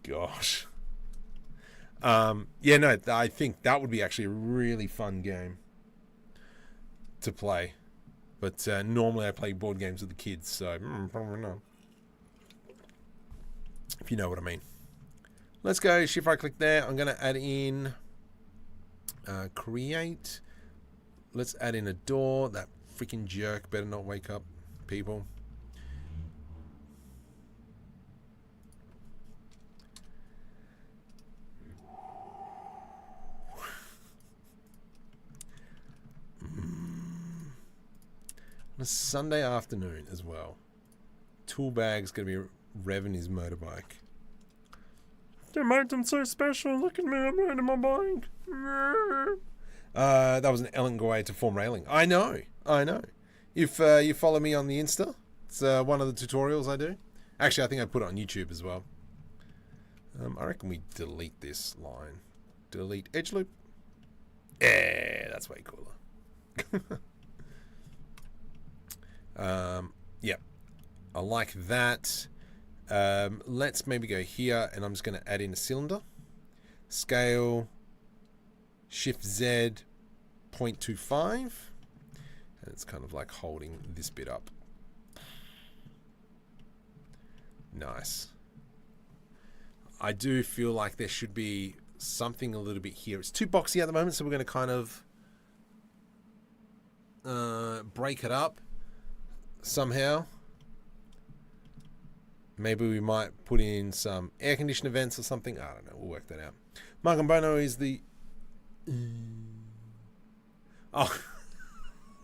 Gosh. Yeah, no, I think that would be actually a really fun game to play. But normally I play board games with the kids, so probably not. If you know what I mean. Let's go. Shift right click there. I'm going to add in create. Let's add in a door. That freaking jerk better not wake up people. On a Sunday afternoon as well. Tool bag's going to be revving his motorbike. They made them so special. Look at me, I'm riding my bike. That was an elegant way to form railing. I know. If you follow me on the Insta, it's one of the tutorials I do. Actually, I think I put it on YouTube as well. I reckon we delete this line. Delete edge loop. Yeah, that's way cooler. Yep, I like that. Let's maybe go here, and I'm just going to add in a cylinder. Scale, Shift Z, 0.25. And it's kind of like holding this bit up. Nice. I do feel like there should be something a little bit here. It's too boxy at the moment, so we're going to kind of break it up somehow. Maybe we might put in some air conditioning vents or something. I don't know. We'll work that out. Mark and Bono is the... Oh.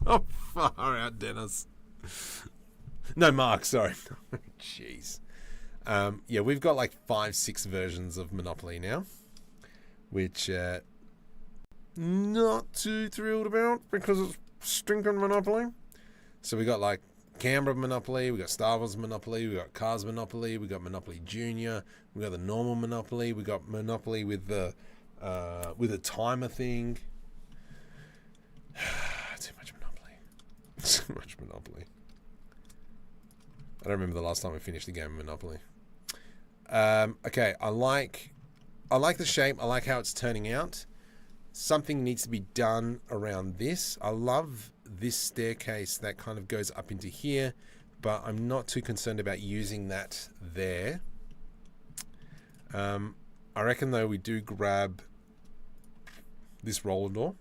Oh, far out, Dennis. No, Mark, sorry. Jeez. Yeah, we've got like 5-6 versions of Monopoly now, which not too thrilled about because it's stinking Monopoly. So we got like Canberra Monopoly, we got Star Wars Monopoly, we got Cars Monopoly, we got Monopoly Junior, we got the normal Monopoly, we got Monopoly with the timer thing. Too much Monopoly. Too much Monopoly. I don't remember the last time I finished the game of Monopoly. Okay, I like the shape. I like how it's turning out. Something needs to be done around this. I love this staircase that kind of goes up into here, but I'm not too concerned about using that there. I reckon though we do grab this roller door.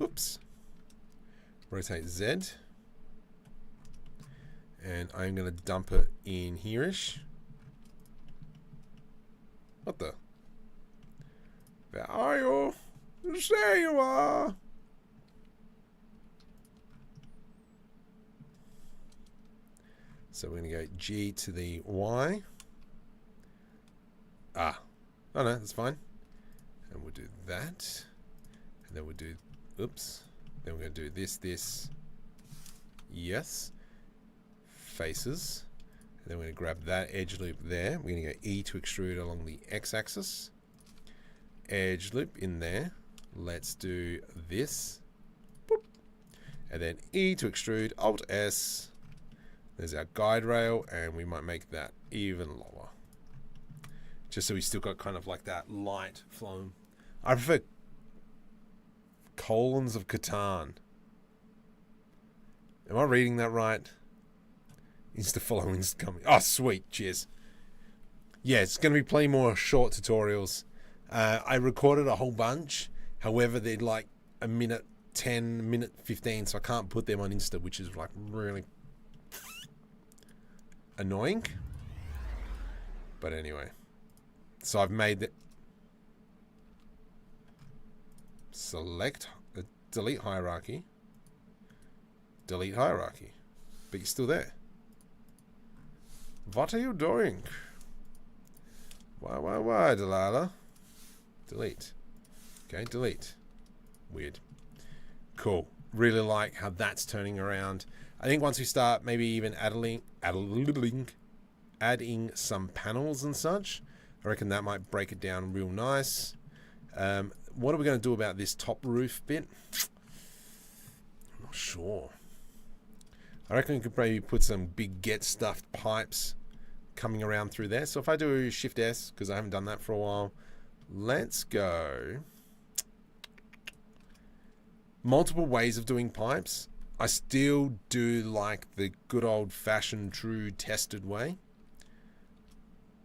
Oops. Rotate Z. And I'm going to dump it in here-ish. What the? Where are you? There you are. So we're going to go G to the Y. Ah. Oh no, that's fine. And we'll do that. And then we'll do, oops. Then we're going to do this. Yes. Faces. And then we're going to grab that edge loop there. We're going to go E to extrude along the X-axis. Edge loop in there. Let's do this. Boop. And then E to extrude, Alt S. There's our guide rail, and we might make that even lower. Just so we still got kind of like that light flowing. I prefer colons of Catan. Am I reading that right? Insta following's coming. Oh, sweet. Cheers. Yeah, it's going to be plenty more short tutorials. I recorded a whole bunch. However, they're like a minute 10, minute 15, so I can't put them on Insta, which is like really annoying. But anyway. So I've made the select, delete hierarchy. Delete hierarchy. But you're still there. What are you doing? Why, Delilah? Delete. Okay, delete. Weird. Cool. Really like how that's turning around. I think once we start maybe even adding some panels and such, I reckon that might break it down real nice. What are we going to do about this top roof bit? I'm not sure. I reckon we could maybe put some big get stuffed pipes coming around through there. So if I do Shift S, because I haven't done that for a while, let's go multiple ways of doing pipes. I still do like the good old fashioned true tested way,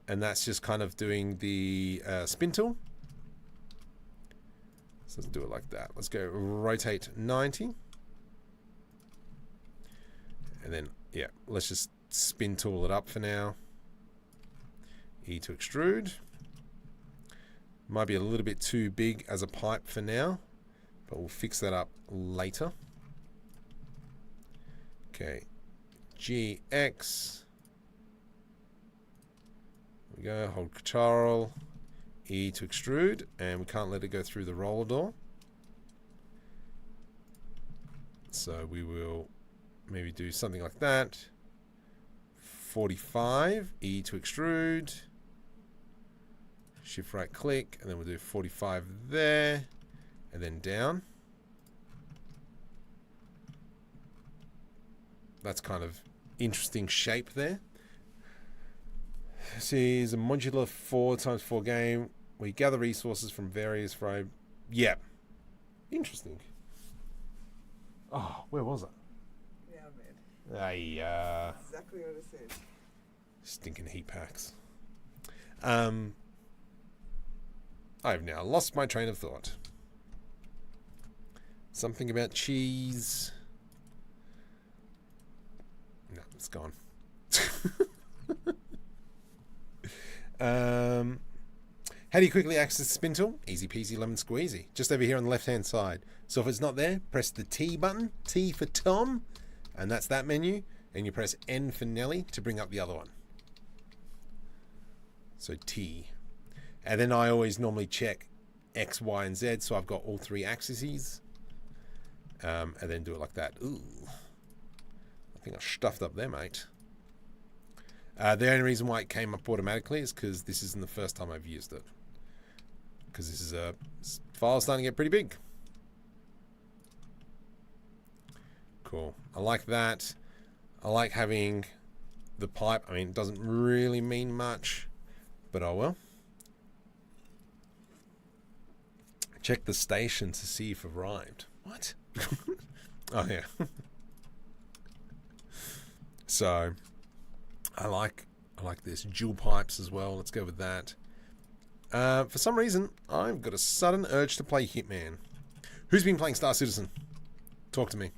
and that's just kind of doing the spin tool. So let's do it like that. Let's go rotate 90, and then yeah, let's just spin tool it up for now. E to extrude. Might be a little bit too big as a pipe for now, but we'll fix that up later. Okay, GX. There we go, hold Control, E to extrude, and we can't let it go through the roller door. So we will maybe do something like that. 45, E to extrude. Shift right click, and then we'll do 45 there, and then down. That's kind of interesting shape there. This is a modular 4x4 game. We gather resources from various frame. Yeah. Interesting. Oh, where was it? Yeah, man. Exactly what it said. Stinking heat packs. I've now lost my train of thought. Something about cheese. No, it's gone. How do you quickly access the spin tool? Easy peasy lemon squeezy. Just over here on the left hand side. So if it's not there, press the T button, T for Tom, and that's that menu. And you press N for Nelly to bring up the other one. So T. And then I always normally check X, Y, and Z, so I've got all three axes. And then do it like that. Ooh. I think I stuffed up there, mate. The only reason why it came up automatically is because this isn't the first time I've used it. Because this is a file starting to get pretty big. Cool. I like that. I like having the pipe. I mean, it doesn't really mean much, but oh well. Check the station to see if arrived. What? Oh yeah. So I like this dual pipes as well. Let's go with that. For some reason, I've got a sudden urge to play Hitman. Who's been playing Star Citizen? Talk to me.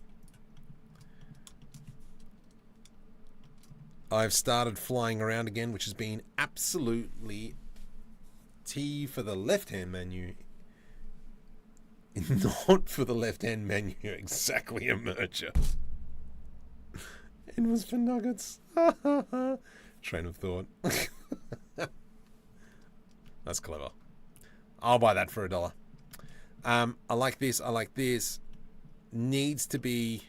I've started flying around again, which has been absolutely T for the left-hand menu. Not for the left-hand menu, exactly a merger. It was for nuggets. Train of thought. That's clever. I'll buy that for $1. I like this. I like this. Needs to be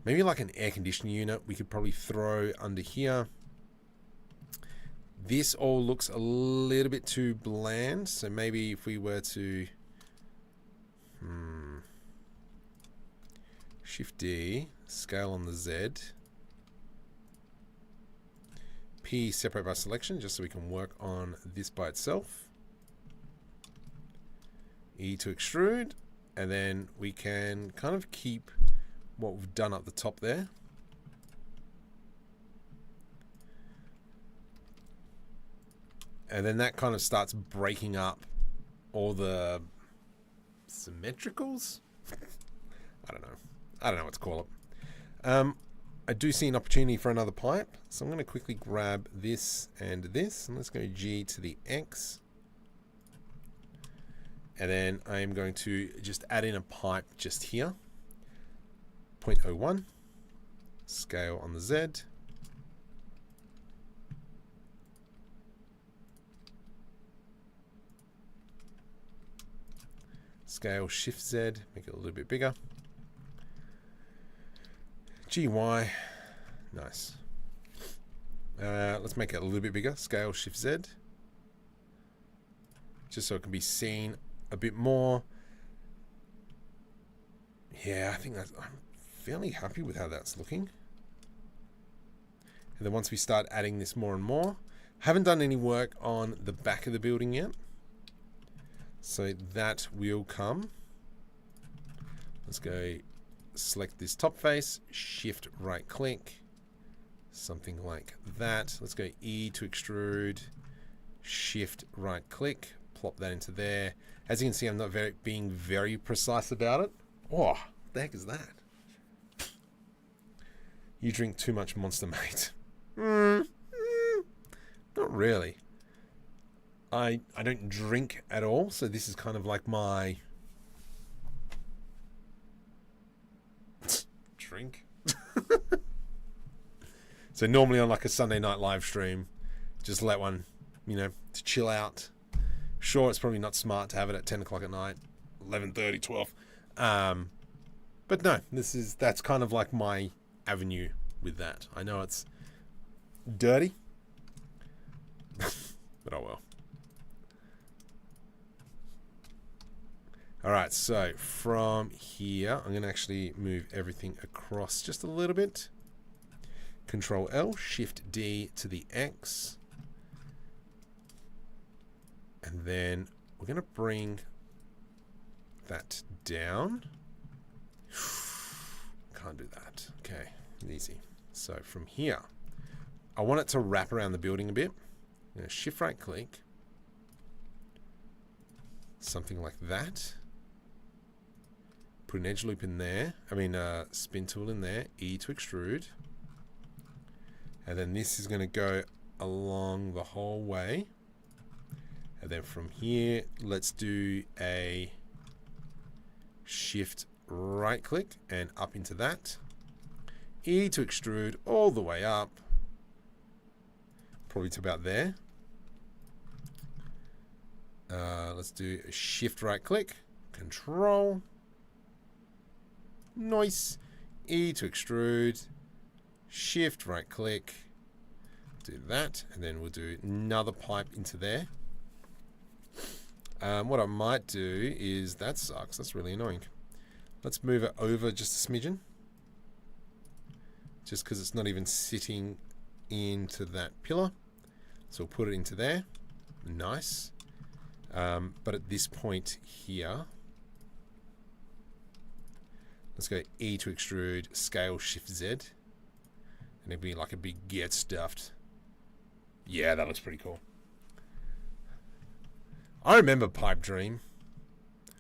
maybe like an air conditioning unit we could probably throw under here. This all looks a little bit too bland, so maybe if we were to Shift D, scale on the Z, P separate by selection, just so we can work on this by itself. E to extrude, and then we can kind of keep what we've done up the top there. And then that kind of starts breaking up all the symmetricals. I don't know what to call it. I do see an opportunity for another pipe, so I'm going to quickly grab this and this, and let's go G to the X. And then I'm going to just add in a pipe just here. 0.01. Scale on the Z. Scale Shift Z, make it a little bit bigger. GY, nice. Let's make it a little bit bigger. Scale Shift Z, just so it can be seen a bit more. Yeah, I think that's. I'm fairly happy with how that's looking. And then once we start adding this more and more, haven't done any work on the back of the building yet. So that will come. Let's go select this top face, shift right click, something like that. Let's go E to extrude, shift right click, plop that into there. As you can see, I'm not being very precise about it. Oh, what the heck is that? You drink too much Monster, mate. Not really. I don't drink at all, so this is kind of like my drink. So normally on like a Sunday night live stream, just let one, you know, to chill out. Sure, it's probably not smart to have it at 10 o'clock at night, 11:30, 12. But no, that's kind of like my avenue with that. I know it's dirty, but oh well. All right, so from here, I'm going to actually move everything across just a little bit. Control L, Shift D to the X. And then we're going to bring that down. Can't do that. Okay, easy. So from here, I want it to wrap around the building a bit. I'm going to shift right click. Something like that. Put an edge loop in there. Spin tool in there. E to extrude. And then this is going to go along the whole way. And then from here, let's do a shift right click and up into that. E to extrude all the way up. Probably to about there. Let's do a shift right click. Control. Nice. E to extrude. Shift right click. Do that. And then we'll do another pipe into there. What I might do is, that sucks. That's really annoying. Let's move it over just a smidgen. Just because it's not even sitting into that pillar. So we'll put it into there. Nice. But at this point here, let's go E to extrude, scale, shift Z. And it'll be like a big get stuffed. Yeah, that looks pretty cool. I remember Pipe Dream.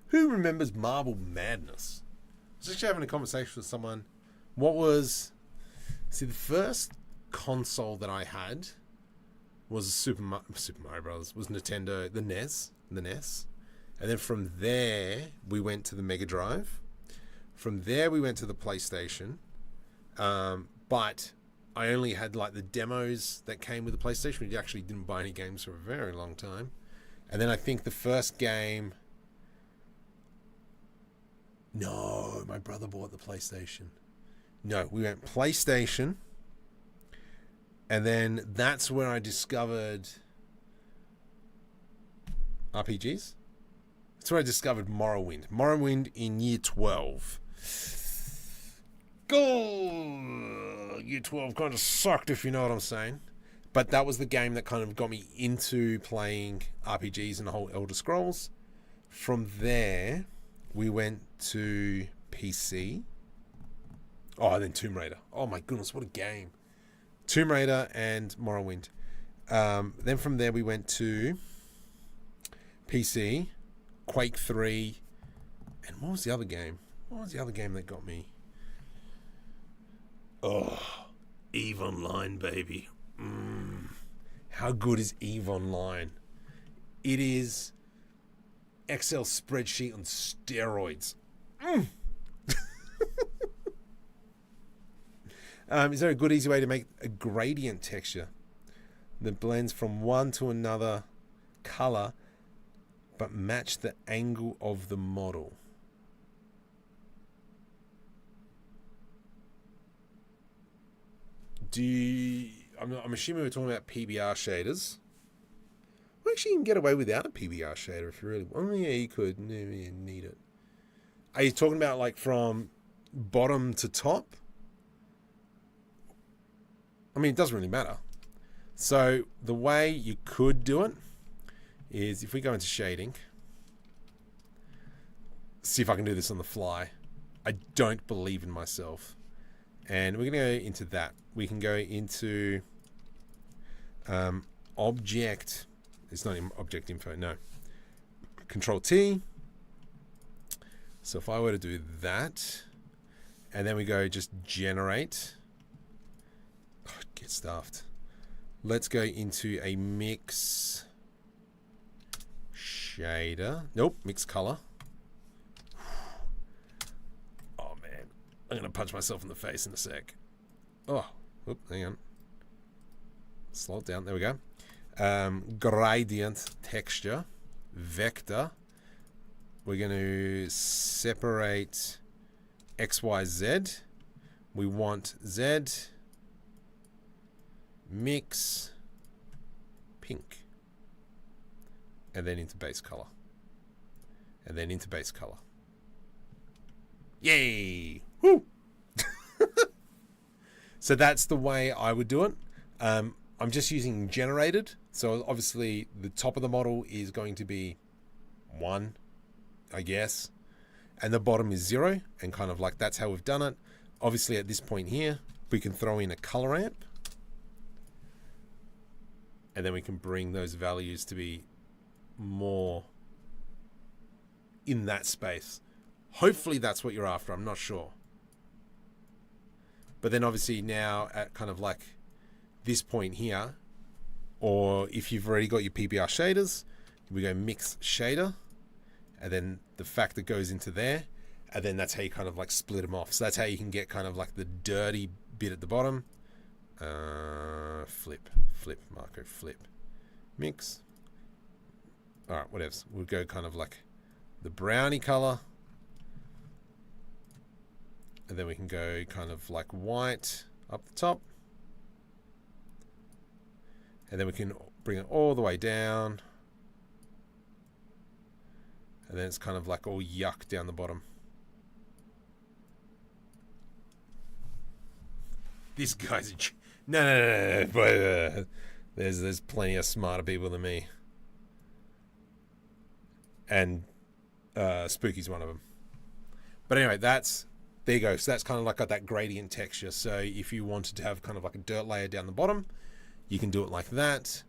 Who remembers Marble Madness? I was actually having a conversation with someone. The first console that I had was Super Mario Brothers. Was Nintendo, the NES. And then from there, we went to the Mega Drive. From there, we went to the PlayStation. But I only had like the demos that came with the PlayStation. We actually didn't buy any games for a very long time. And then I think the first game... No, my brother bought the PlayStation. No, we went PlayStation. And then that's where I discovered RPGs. That's where I discovered Morrowind. Morrowind in year 12. Go! Year 12 kind of sucked, if you know what I'm saying. But that was the game that kind of got me into playing RPGs and the whole Elder Scrolls. From there, we went to PC. Oh, and then Tomb Raider. Oh my goodness, what a game. Tomb Raider and Morrowind. Then from there, we went to PC, Quake 3, and what was the other game? What was the other game that got me? Oh, EVE Online, baby. How good is EVE Online? It is Excel spreadsheet on steroids. Is there a good, easy way to make a gradient texture that blends from one to another color but match the angle of the model? I'm assuming we're talking about PBR shaders. Well, actually, you can get away without a PBR shader if you really want. Oh, yeah, you could. You need it. Are you talking about like from bottom to top. I mean, it doesn't really matter. So the way you could do it is if we go into shading, see if I can do this on the fly. I don't believe in myself. And we're going to go into that. We can go into object. It's not in object info, no. Control T. So if I were to do that, and then we go just generate. Oh, get stuffed. Let's go into a mix shader. Nope, mix color. Oh man, I'm gonna punch myself in the face in a sec. Oh, whoop, hang on. Slow it down. There we go. Gradient texture, vector. We're going to separate X, Y, Z. We want Z, mix, pink, and then into base color, and then into base color. Yay! Woo! So that's the way I would do it. I'm just using generated. So obviously the top of the model is going to be 1, I guess. And the bottom is 0. And kind of like that's how we've done it. Obviously at this point here, we can throw in a color amp. And then we can bring those values to be more in that space. Hopefully that's what you're after. I'm not sure. But then obviously now at kind of like this point here, or if you've already got your PBR shaders, we go mix shader, and then the factor goes into there, and then that's how you kind of like split them off. So that's how you can get kind of like the dirty bit at the bottom. Flip, Marco, flip, mix. All right, whatever. We'll go kind of like the brownie color. And then we can go kind of like white up the top. And then we can bring it all the way down. And then it's kind of like all yuck down the bottom. This guy's no. There's plenty of smarter people than me. And Spooky's one of them. But anyway, there you go. So that's kind of like got that gradient texture. So if you wanted to have kind of like a dirt layer down the bottom, you can do it like that.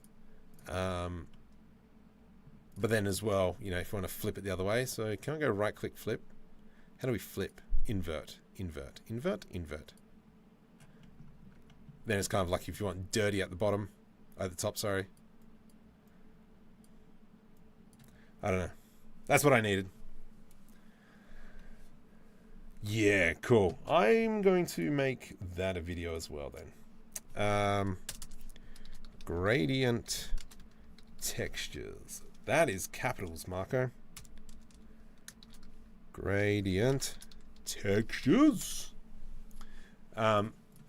But then as well, you know, if you want to flip it the other way. So can I go right click flip? How do we flip? Invert, invert, invert, invert. Then it's kind of like if you want dirty at the bottom, at the top, sorry. I don't know. That's what I needed. Yeah, cool. I'm going to make that a video as well then. Gradient textures. That is capitals, Marco. Gradient textures.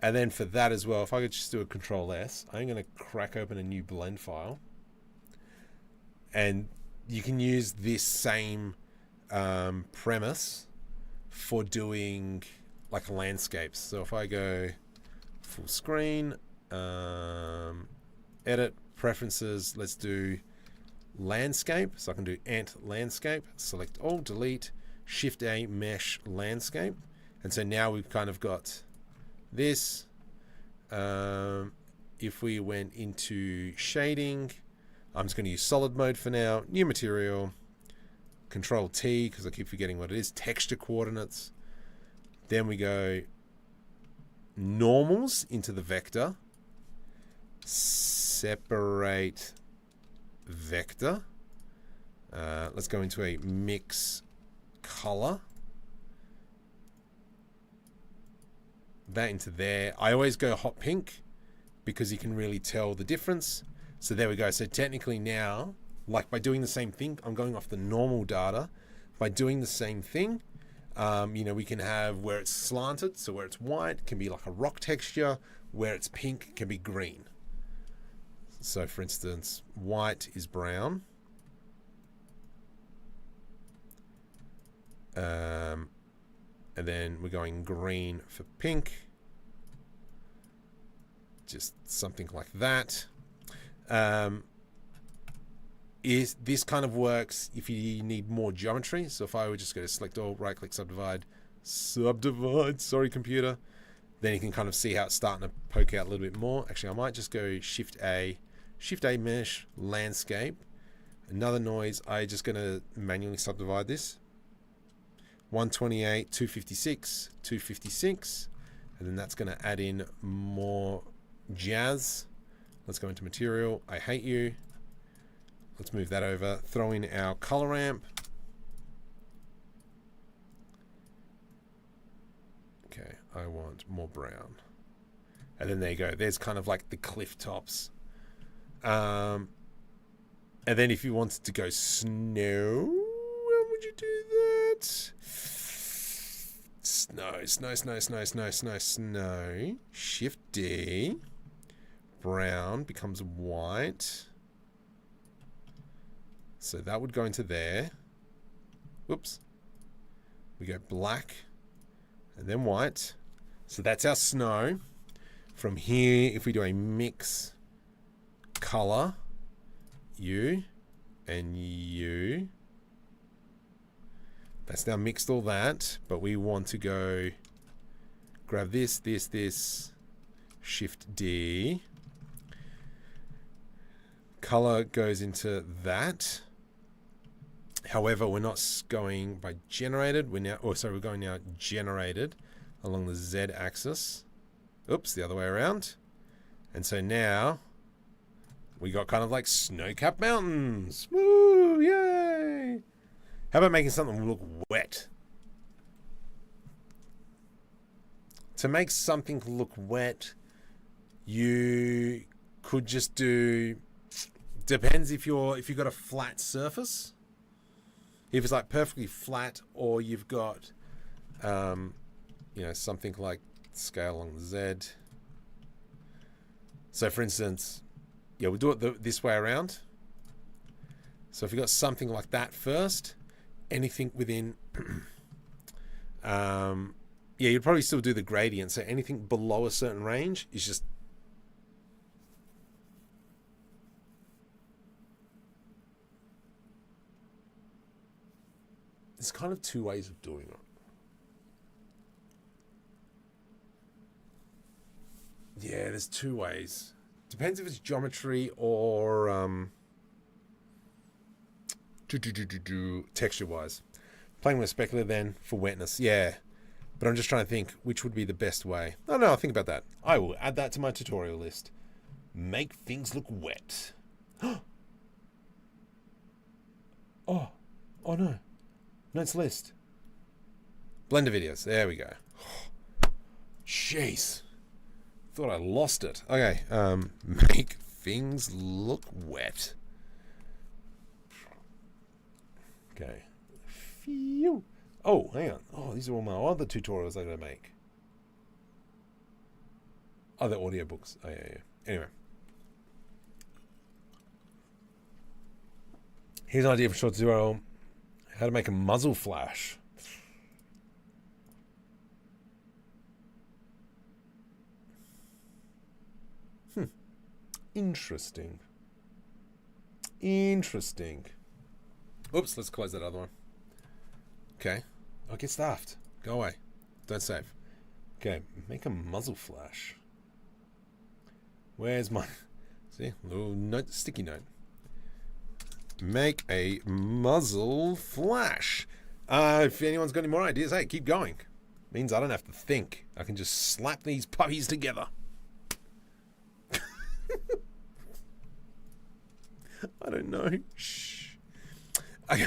And then for that as well, if I could just do a Control S, I'm going to crack open a new blend file. And you can use this same premise for doing like landscapes. So if I go full screen, edit, preferences, let's do landscape. So I can do ant landscape, select all, delete, Shift A, mesh landscape. And so now we've kind of got this. If we went into shading, I'm just going to use solid mode for now. New material, Control T, because I keep forgetting what it is. Texture coordinates. Then we go normals into the vector. Separate vector. Let's go into a mix color. That into there. I always go hot pink because you can really tell the difference. So there we go. So technically now, like by doing the same thing, I'm going off the normal data. By doing the same thing, you know, we can have where it's slanted, so where it's white can be like a rock texture, where it's pink can be green. So for instance, white is brown. And And then we're going green for pink. Just something like that. This kind of works if you need more geometry. So if I would just go to select all, right click, subdivide, sorry computer, then you can kind of see how it's starting to poke out a little bit more. Actually, I might just go Shift A mesh, landscape, another noise. I'm just going to manually subdivide this. 128, 256, 256, and then that's going to add in more jazz. Let's go into material. I hate you. Let's move that over. Throw in our color ramp. Okay, I want more brown. And then there you go. There's kind of like the cliff tops. And then if you wanted to go snow, how would you do that? Snow. Shift D. Brown becomes white. So that would go into there. Whoops. We go black and then white. So that's our snow. From here, if we do a mix color, U and U. That's now mixed all that, but we want to go grab this, Shift D. Color goes into that. However, we're not going by generated. We're going now generated along the Z axis. Oops, the other way around. And so now we got kind of like snow-capped mountains. Woo, yay! How about making something look wet? To make something look wet, you could just do, depends if you've got a flat surface. If it's like perfectly flat, or you've got, something like scale along the Z. So for instance, yeah, we'll do it this way around. So if you've got something like that first, anything within, you'd probably still do the gradient. So anything below a certain range is just, there's kind of two ways of doing it. Yeah, there's two ways. Depends if it's geometry or texture-wise. Playing with a specular then for wetness, yeah. But I'm just trying to think which would be the best way. Oh no, I'll think about that. I will add that to my tutorial list. Make things look wet. Oh no. Notes list. Blender videos. There we go. Jeez. Thought I lost it. Okay. Make things look wet. Okay. Phew. Oh, hang on. Oh, these are all my other tutorials I gotta make. Other audiobooks. Oh, yeah. Anyway. Here's an idea for short tutorial. How to make a muzzle flash. Interesting. Oops, let's close that other one. Okay. Oh, get stuffed. Go away. Don't save. Okay, make a muzzle flash. Where's my... See? Little note, sticky note. Make a muzzle flash. If anyone's got any more ideas, hey, keep going. Means I don't have to think. I can just slap these puppies together. I don't know. Shh. Okay.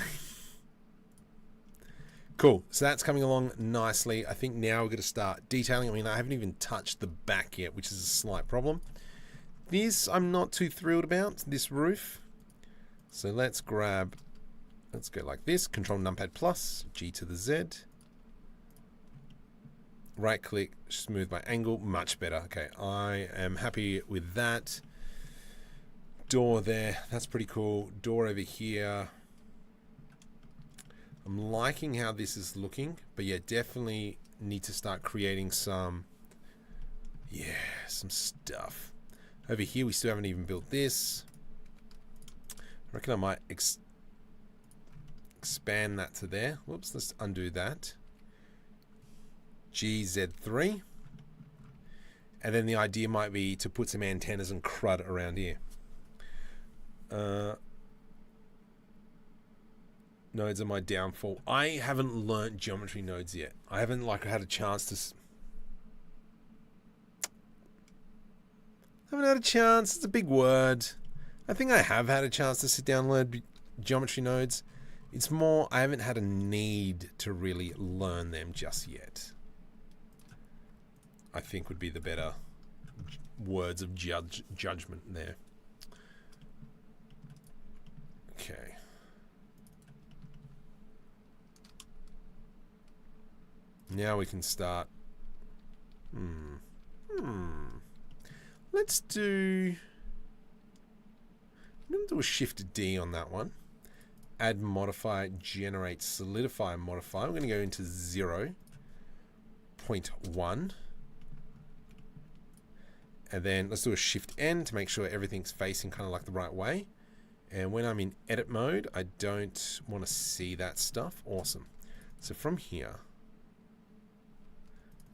Cool. So that's coming along nicely. I think now we're going to start detailing. I mean, I haven't even touched the back yet, which is a slight problem. This I'm not too thrilled about, this roof. So let's go like this. Control numpad plus, G to the Z. Right click, smooth by angle, much better. Okay, I am happy with that. Door there, that's pretty cool. Door over here. I'm liking how this is looking, but yeah, definitely need to start creating some, some stuff. Over here, we still haven't even built this. I reckon I might expand that to there. Whoops, let's undo that. GZ3. And then the idea might be to put some antennas and crud around here. Nodes are my downfall. I haven't learnt geometry nodes yet. I haven't had a chance to... It's a big word. I think I have had a chance to sit down and learn geometry nodes. It's more, I haven't had a need to really learn them just yet. I think would be the better words of judgment there. Okay. Now we can start. Let's do... I'm going to do a Shift D on that one. Add modifier, generate solidify modifier. I'm going to go into 0.1. And then let's do a Shift N to make sure everything's facing kind of like the right way. And when I'm in edit mode, I don't want to see that stuff. Awesome. So from here,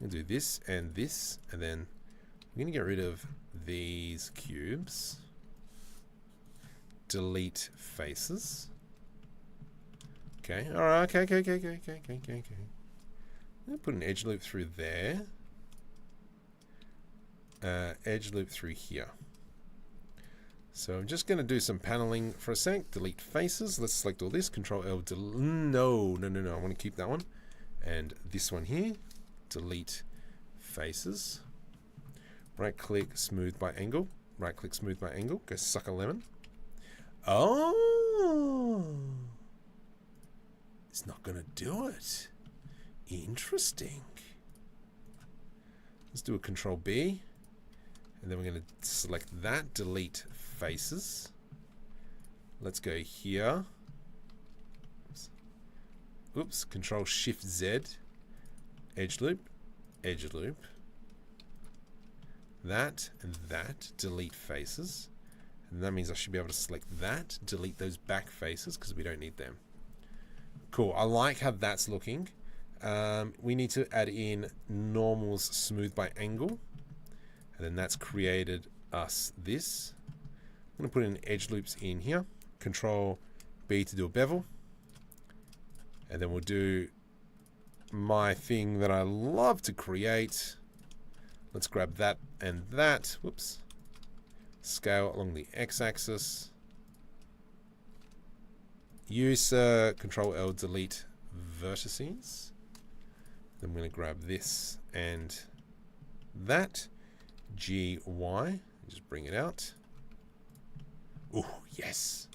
I'm going to do this, and then I'm going to get rid of these cubes. Delete faces. Okay, alright, okay. I'm going to put an edge loop through there. Edge loop through here. So I'm just going to do some paneling for a sec. Delete faces. Let's select all this. Control L. No. I want to keep that one. And this one here. Delete faces. Right click, smooth by angle. Right click, smooth by angle. Go suck a lemon. Oh. It's not going to do it. Interesting. Let's do a Control B. And then we're going to select that. Delete faces. Let's go here. Oops. Control Shift Z. Edge loop. Edge loop. That and that. Delete faces. And that means I should be able to select that. Delete those back faces because we don't need them. Cool. I like how that's looking. We need to add in normals smooth by angle. And then that's created us this. I'm going to put in edge loops in here. Control B to do a bevel. And then we'll do my thing that I love to create. Let's grab that and that. Whoops. Scale along the x-axis. Use Control L, delete vertices. Then I'm going to grab this and that. GY. Just bring it out. Oh, yes.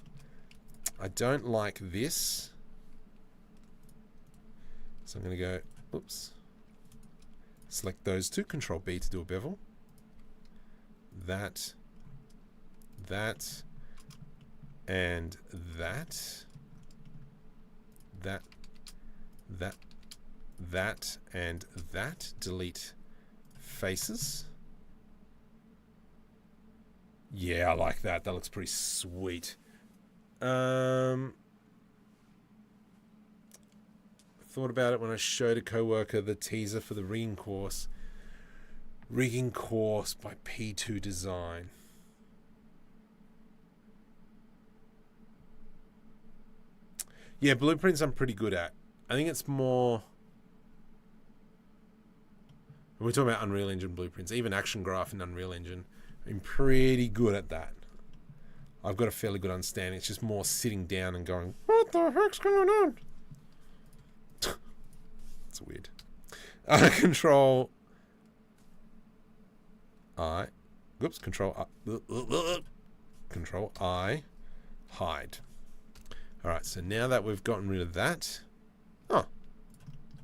I don't like this. So I'm going to go, oops. Select those two. Control B to do a bevel. That. And that. That and that. Delete faces. Yeah, I like that. That looks pretty sweet. Thought about it when I showed a coworker the teaser for the rigging course. Rigging course by P2 Design. Yeah, blueprints I'm pretty good at. I think it's more... We're talking about Unreal Engine blueprints. Even Action Graph in Unreal Engine. I'm pretty good at that. I've got a fairly good understanding. It's just more sitting down and going, what the heck's going on? It's weird. Control I. Oops. Control I. Hide. Alright, so now that we've gotten rid of that. Oh.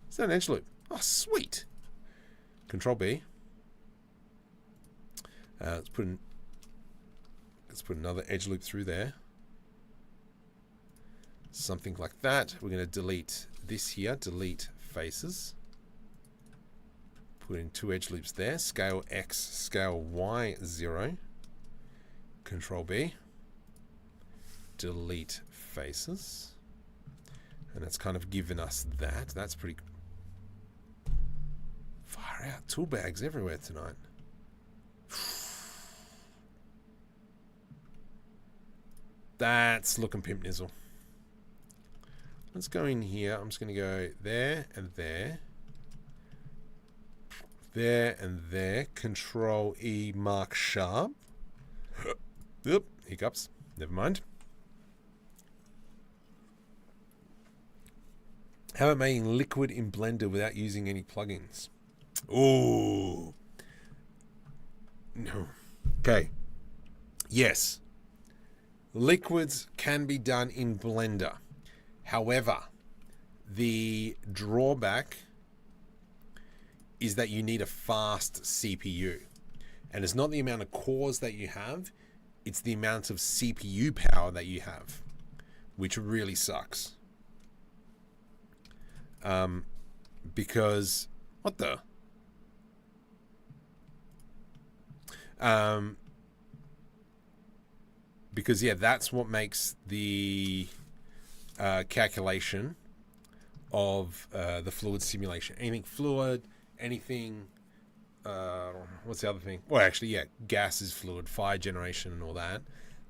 Is that an edge loop? Oh, sweet. Control B. Let's put another edge loop through there. Something like that. We're going to delete this here. Delete faces. Put in 2 edge loops there. Scale X, scale Y 0. Control B. Delete faces. And that's kind of given us that. That's pretty far out. Tool bags everywhere tonight. That's looking pimp nizzle. Let's go in here. I'm just going to go there and there. There and there. Control E, mark sharp. Oop, hiccups. Never mind. How about making liquid in Blender without using any plugins? Oh. No. Okay. Yes. Liquids can be done in Blender. However, the drawback is that you need a fast CPU. And it's not the amount of cores that you have, it's the amount of CPU power that you have, which really sucks. Because, what the? Because, yeah, that's what makes the calculation of the fluid simulation. Anything fluid, anything, what's the other thing? Well, actually, yeah, gas is fluid, fire generation and all that.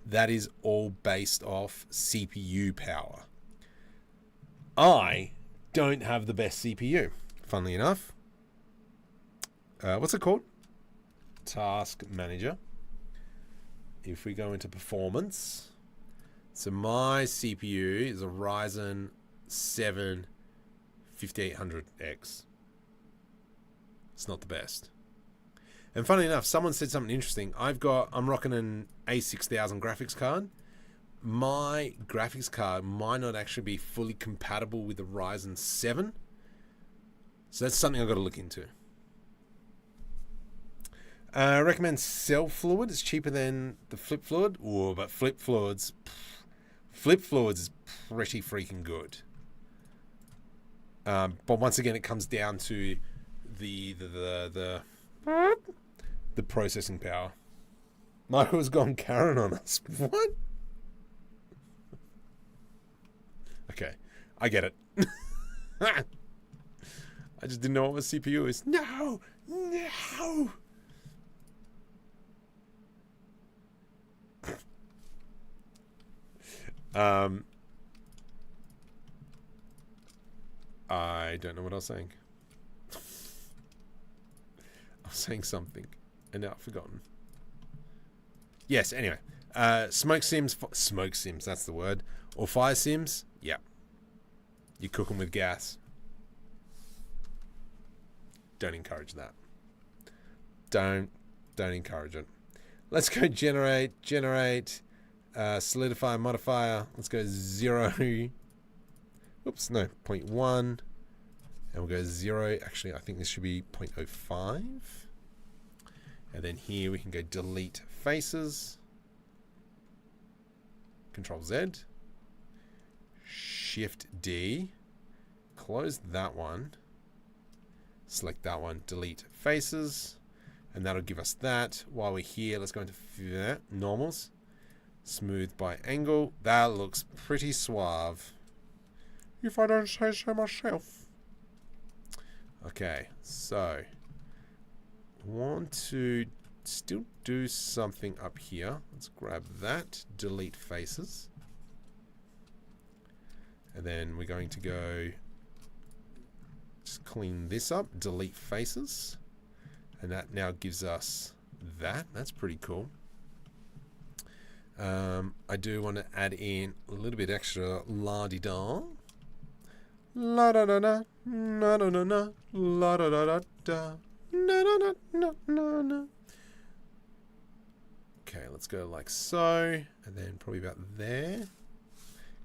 That is all based off CPU power. I don't have the best CPU, funnily enough. What's it called? Task Manager. If we go into performance, so my CPU is a Ryzen 7 5800X. It's not the best. And funny enough, someone said something interesting. I'm rocking an A6000 graphics card. My graphics card might not actually be fully compatible with the Ryzen 7. So that's something I've got to look into. I recommend cell fluid. It's cheaper than the flip fluid. Oh, but flip fluids is pretty freaking good. But once again, it comes down to the processing power. Michael's gone Karen on us. What? Okay, I get it. I just didn't know what my CPU is. No. I don't know what I was saying. I was saying something, and now I've forgotten. Yes, anyway. Smoke sims, that's the word. Or fire sims, yeah. You cook them with gas. Don't encourage that. Don't encourage it. Let's go generate, solidify modifier. Let's go 0. Oops, no, 0.1. And we'll go 0. Actually, I think this should be 0.05. And then here we can go delete faces. Control Z. Shift D. Close that one. Select that one. Delete faces. And that'll give us that. While we're here, let's go into normals. Smooth by angle. That looks pretty suave, if I don't say so myself. Okay, so want to still do something up here. Let's grab that, delete faces. And then we're going to go just clean this up, delete faces. And that now gives us that. That's pretty cool. I do want to add in a little bit extra la-di-da. La-da-da-da, na-da-da-da, la-da-da-da-da, na-da-da-da-da-da. Okay, let's go like so, and then probably about there.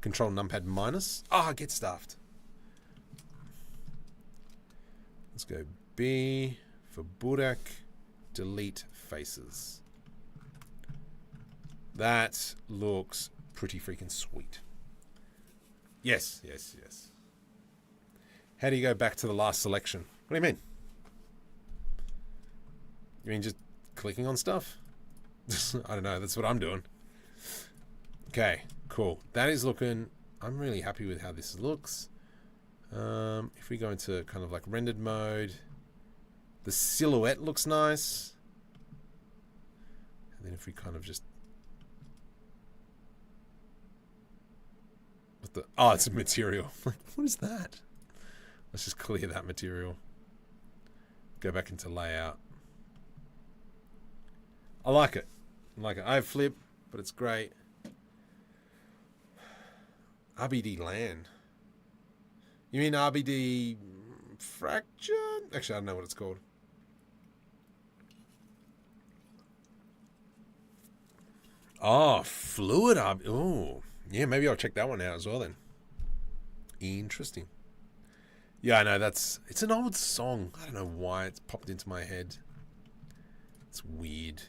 Control numpad minus. Get stuffed. Let's go B for Botaniq, delete faces. That looks pretty freaking sweet. Yes. How do you go back to the last selection? What do you mean? You mean just clicking on stuff? I don't know. That's what I'm doing. Okay, cool. That is looking... I'm really happy with how this looks. If we go into kind of like rendered mode, the silhouette looks nice. And then if we kind of just... What the... Oh, it's a material. What is that? Let's just clear that material. Go back into layout. I like it. I like it. I have flip, but it's great. RBD land. You mean RBD fracture? Actually, I don't know what it's called. Oh, fluid RBD. Oh, yeah, maybe I'll check that one out as well then. Interesting. Yeah, I know, it's an old song. I don't know why it's popped into my head. It's weird.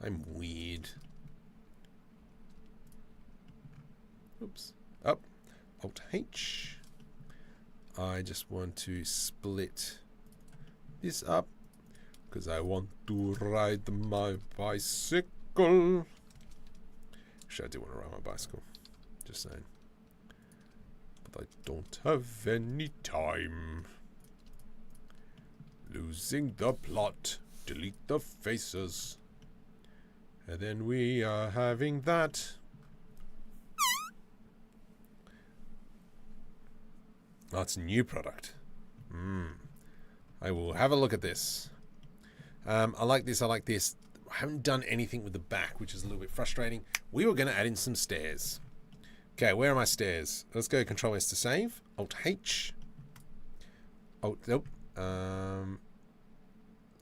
I'm weird. Oops. Up. Alt H. I just want to split this up because I want to ride my bicycle. Actually, I do want to ride my bicycle. Just saying. But I don't have any time. Losing the plot. Delete the faces. And then we are having that. Oh, it's a new product. I will have a look at this. I like this. I like this. I haven't done anything with the back, which is a little bit frustrating. We were going to add in some stairs. Okay, where are my stairs? Let's go Control S to save. Alt H. Alt, nope.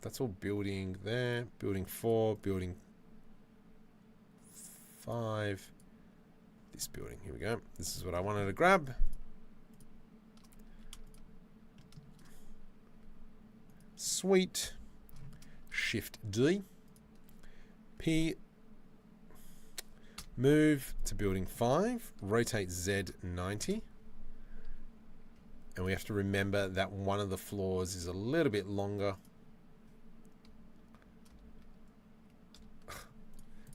That's all building there. Building 4, building 5. This building. Here we go. This is what I wanted to grab. Sweet. Shift D. P. Move to building 5. Rotate Z 90. And we have to remember that one of the floors is a little bit longer.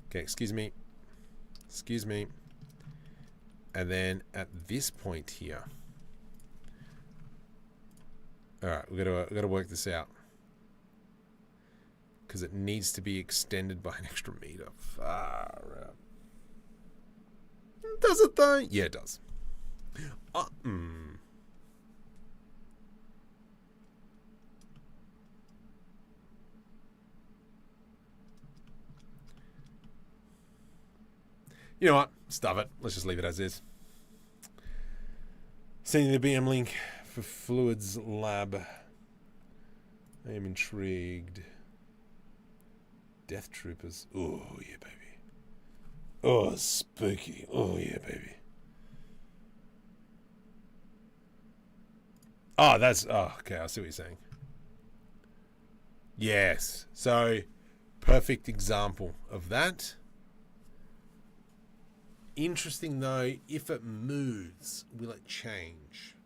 Okay, excuse me. Excuse me. And then at this point here. Alright, we gotta work this out. Because it needs to be extended by an extra meter. Far out. Does it though? Yeah, it does. You know what? Stuff it. Let's just leave it as is. Sending the BM link for Fluids Lab. I am intrigued. Death Troopers. Oh, yeah, baby. Oh, spooky. Oh, yeah, baby. Oh, that's... Oh, okay, I see what you're saying. Yes. So, perfect example of that. Interesting, though, if it moves, will it change?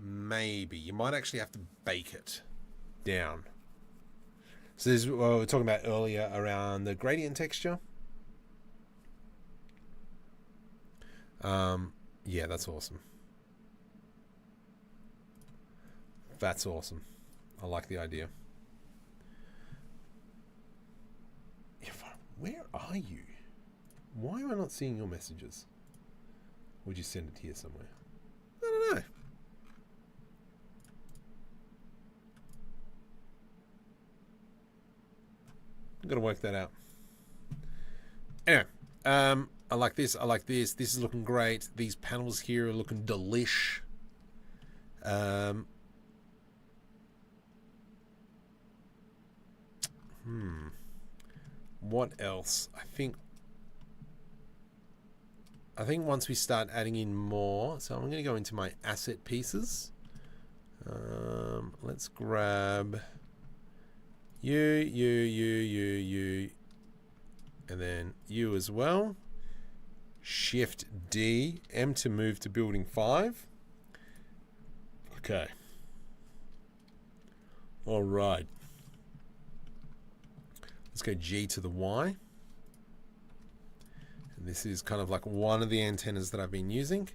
Maybe. You might actually have to bake it down. So this is what we were talking about earlier around the gradient texture. Yeah, that's awesome. That's awesome. I like the idea. Where are you? Why am I not seeing your messages? Would you send it here somewhere? I don't know. I'm gonna work that out. Anyway, I like this. I like this. This is looking great. These panels here are looking delish. What else? I think once we start adding in more, so I'm going to go into my asset pieces. Let's grab you, and then you as well. Shift D, M to move to building 5. Okay. All right. Let's go G to the Y. And this is kind of like one of the antennas that I've been using.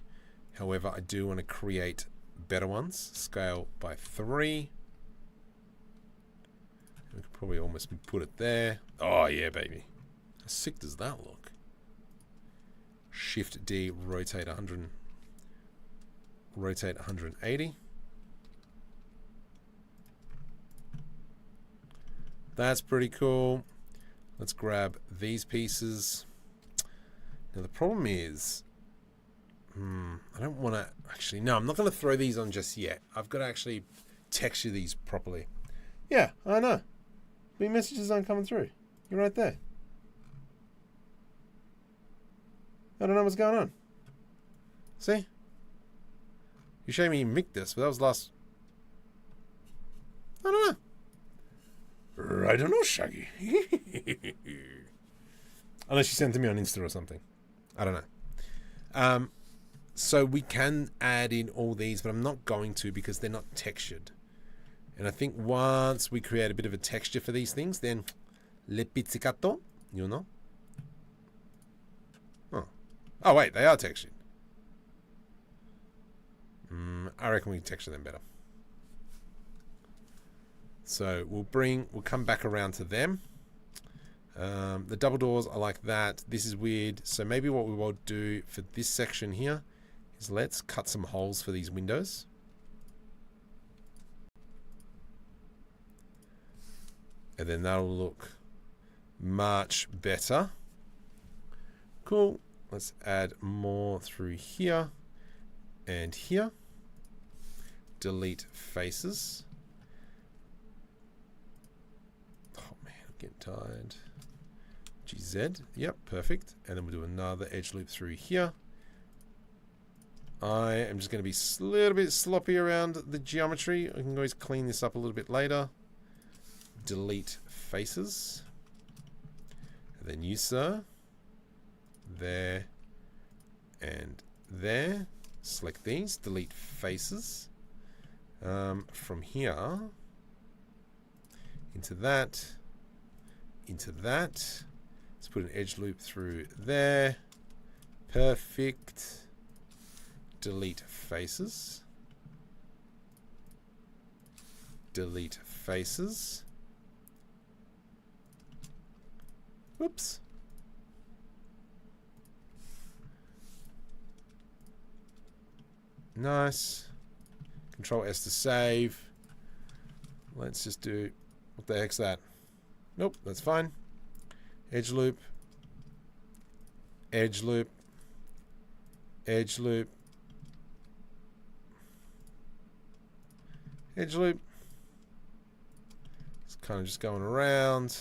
However, I do want to create better ones. Scale by 3. We could probably almost put it there. Oh yeah, baby. How sick does that look? Shift D, rotate 100. Rotate 180. That's pretty cool. Let's grab these pieces. Now the problem is, I don't want to actually. No, I'm not going to throw these on just yet. I've got to actually texture these properly. Yeah, I know. But your messages aren't coming through. You're right there. I don't know what's going on. See? You showed me Invictus, but that was last. I don't know. I don't know, Shaggy. Unless you sent it to me on Insta or something. I don't know. So we can add in all these, but I'm not going to because they're not textured. And I think once we create a bit of a texture for these things, then le pizzicato, you know. Oh wait, they are textured. I reckon we can texture them better. So we'll come back around to them. The double doors, I like that. This is weird. So maybe what we will do for this section here is let's cut some holes for these windows. And then that'll look much better. Cool. Let's add more through here and here. Delete faces. Oh man, I'm getting tired. GZ. Yep, perfect. And then we'll do another edge loop through here. I am just going to be a little bit sloppy around the geometry. I can always clean this up a little bit later. Delete faces. And then you, sir. There. And there. Select these. Delete faces. From here. Into that. Into that. Let's put an edge loop through there. Perfect. Delete faces. Delete faces. Whoops. Nice. Control S to save. Let's just do... What the heck's that? Nope, that's fine. Edge loop. Edge loop. Edge loop. Edge loop. It's kind of just going around.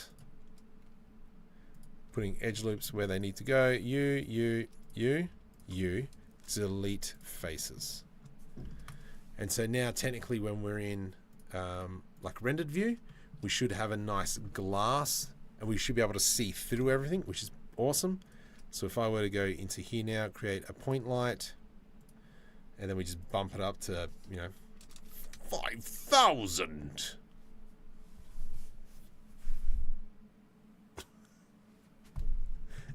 Putting edge loops where they need to go. You. Delete faces. And so now technically when we're in like rendered view, we should have a nice glass and we should be able to see through everything, which is awesome. So if I were to go into here now, create a point light, and then we just bump it up to, 5,000.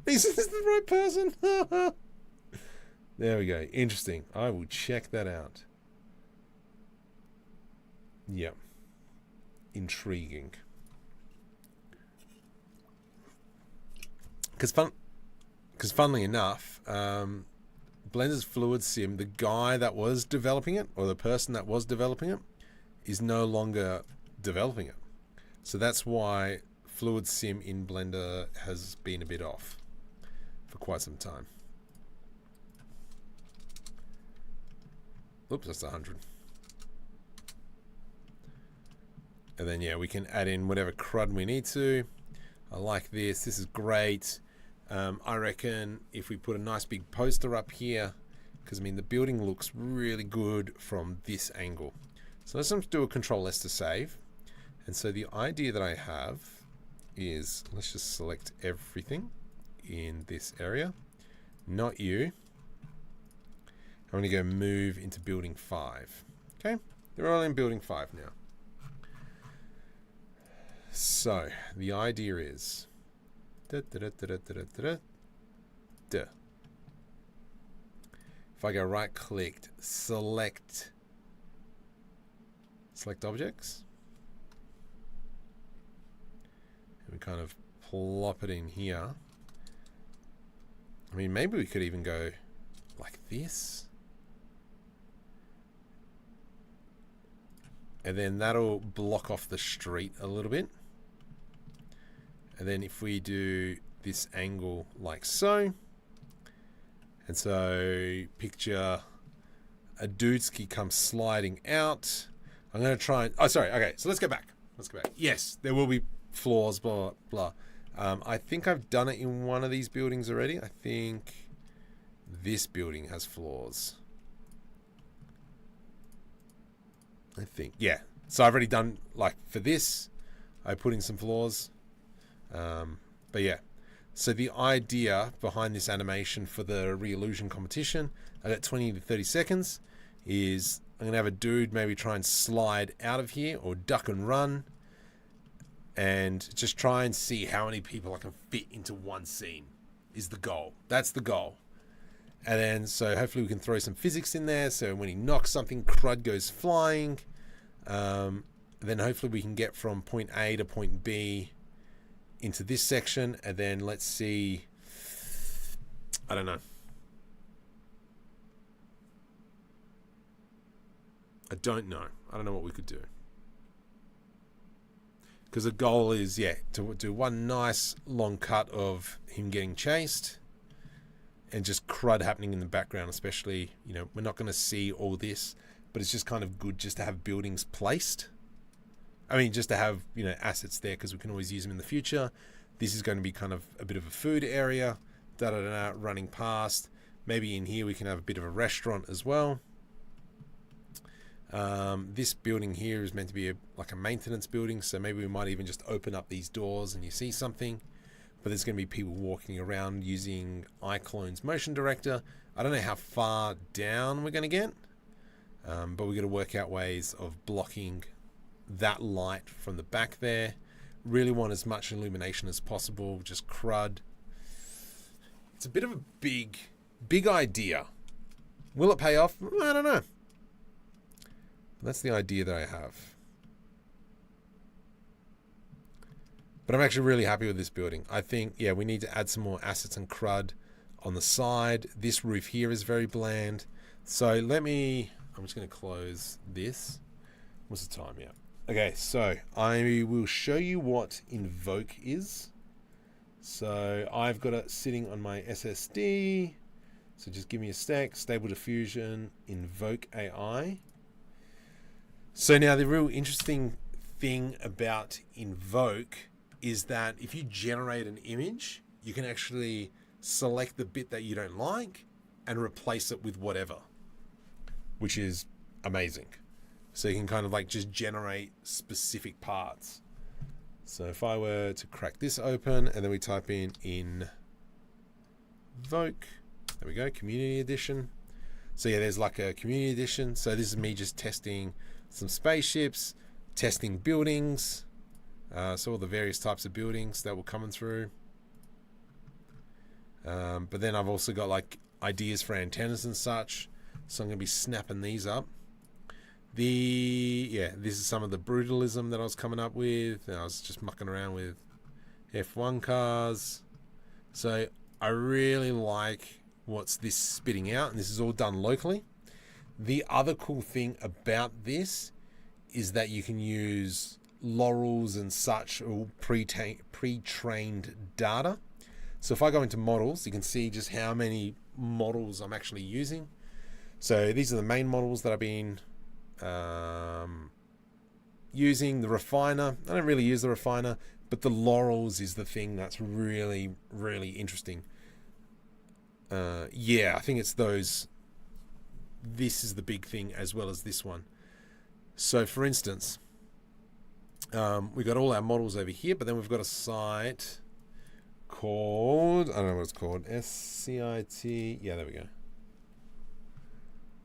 Is this the right person? There we go. Interesting. I will check that out. Yep. Intriguing. Because funnily enough, Blender's Fluid Sim, the guy that was developing it, or the person that was developing it, is no longer developing it. So that's why Fluid Sim in Blender has been a bit off for quite some time. Oops, that's 100. And then, yeah, we can add in whatever crud we need to. I like this. This is great. I reckon if we put a nice big poster up here, because, the building looks really good from this angle. So let's do a Control S to save. And so the idea that I have is, let's just select everything in this area. Not you. I'm going to go move into building 5. Okay, they're all in building 5 now. So the idea is if I go right clicked, select objects, and we kind of plop it in here. I mean, maybe we could even go like this. And then that'll block off the street a little bit. And then if we do this angle like so, and so picture a dudeski comes sliding out. I'm going to try and, oh, sorry. Okay. So let's go back. Yes, there will be floors, blah, blah, blah. I think I've done it in one of these buildings already. I think this building has floors. I think, yeah. So I've already done, like, for this, I put in some floors. But yeah. So the idea behind this animation for the re-illusion competition, I got 20 to 30 seconds, is I'm going to have a dude maybe try and slide out of here or duck and run and just try and see how many people I can fit into one scene is the goal. That's the goal. And then, so hopefully we can throw some physics in there. So when he knocks something, crud goes flying. Then hopefully we can get from point A to point B into this section. And then let's see, I don't know. I don't know what we could do. Because the goal is, yeah, to do one nice long cut of him getting chased and just crud happening in the background, especially, you know, we're not going to see all this, but it's just kind of good just to have buildings placed. I mean, just to have, you know, assets there because we can always use them in the future. This is going to be kind of a bit of a food area, running past. Maybe in here we can have a bit of a restaurant as well. This building here is meant to be like a maintenance building, so maybe we might even just open up these doors and you see something. But there's going to be people walking around using iClone's motion director. I don't know how far down we're going to get, but we're going to work out ways of blocking that light from the back there. Really want as much illumination as possible, just crud. It's a bit of a big idea. Will it pay off? I don't know. That's the idea that I have. But I'm actually really happy with this building. I think, yeah, we need to add some more assets and crud on the side. This roof here is very bland. So I'm just going to close this. What's the time? Yeah. Okay, so I will show you what Invoke is. So I've got it sitting on my SSD. So just give me a sec. Stable Diffusion, Invoke AI. So now the real interesting thing about Invoke is that if you generate an image, you can actually select the bit that you don't like and replace it with whatever, which is amazing. So you can kind of like just generate specific parts. So if I were to crack this open and then we type in Invoke, there we go, Community Edition. So yeah, there's like a Community Edition. So this is me just testing some spaceships, testing buildings, so all the various types of buildings that were coming through. But then I've also got like ideas for antennas and such, so I'm going to be snapping these up. This is some of the brutalism that I was coming up with. I was just mucking around with F1 cars. So I really like what's this spitting out, and this is all done locally. The other cool thing about this is that you can use laurels and such, or pre-trained data. So if I go into models, you can see just how many models I'm actually using. So these are the main models that I've been using. The refiner, I don't really use the refiner, but the laurels is the thing that's really, really interesting. I think it's those. This is the big thing as well as this one. So for instance, we've got all our models over here, but then we've got a site called, I don't know what it's called, SCIT. Yeah, there we go.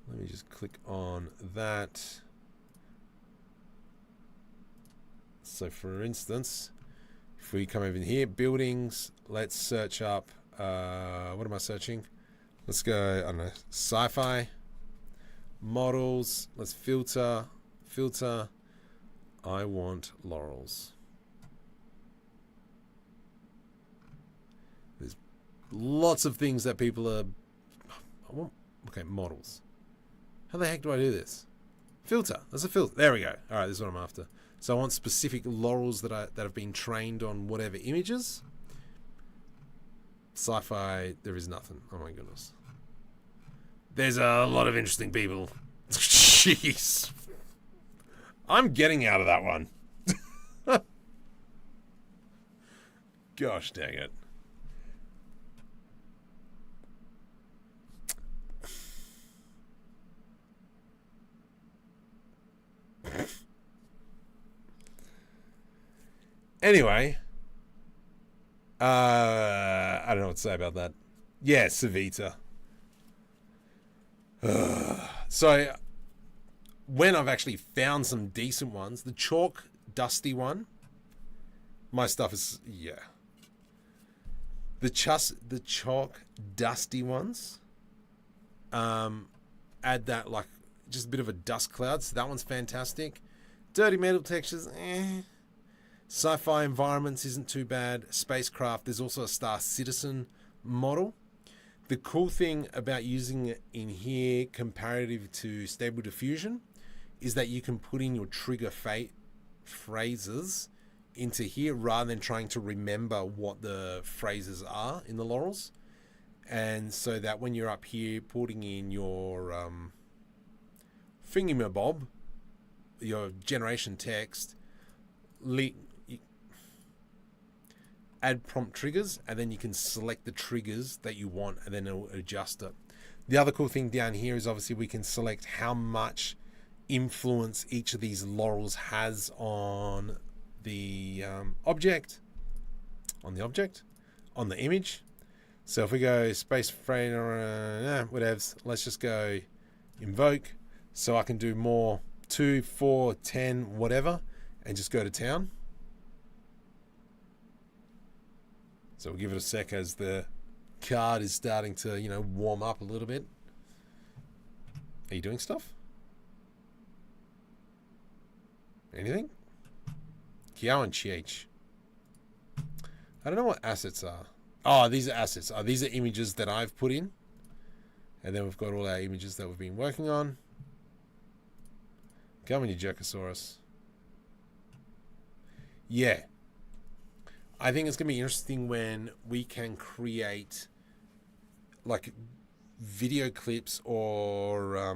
Let me just click on that. So for instance, if we come over here, buildings, let's search up, what am I searching? Let's go, I don't know, Scifi, models, let's filter, I want laurels. There's lots of things that people are, okay, models. How the heck do I do this? Filter, there's a filter, there we go. All right, this is what I'm after. So I want specific laurels that have been trained on whatever images. Sci-fi, there is nothing. Oh my goodness. There's a lot of interesting people. Jeez. I'm getting out of that one. Gosh dang it. Anyway, I don't know what to say about that. Yeah, Savita. So, when I've actually found some decent ones, the chalk dusty one, my stuff is, yeah. The chalk dusty ones, add that like just a bit of a dust cloud, so that one's fantastic. Dirty metal textures, Sci-fi environments isn't too bad. Spacecraft, there's also a Star Citizen model. The cool thing about using it in here comparative to Stable Diffusion is that you can put in your trigger phrases into here rather than trying to remember what the phrases are in the laurels. And so that when you're up here putting in your thingamabob, your generation text, add prompt triggers, and then you can select the triggers that you want, and then it'll adjust it. The other cool thing down here is obviously we can select how much influence each of these laurels has on the object, on the image. So if we go space frame or whatevs, let's just go invoke, so I can do more 2, 4, 10, whatever, and just go to town. So we'll give it a sec as the card is starting to, warm up a little bit. Are you doing stuff? Anything? Kiao and Chiech. I don't know what assets are. Oh, these are assets. Oh, these are images that I've put in. And then we've got all our images that we've been working on. Come on, you Jerkosaurus. Yeah. I think it's going to be interesting when we can create like video clips or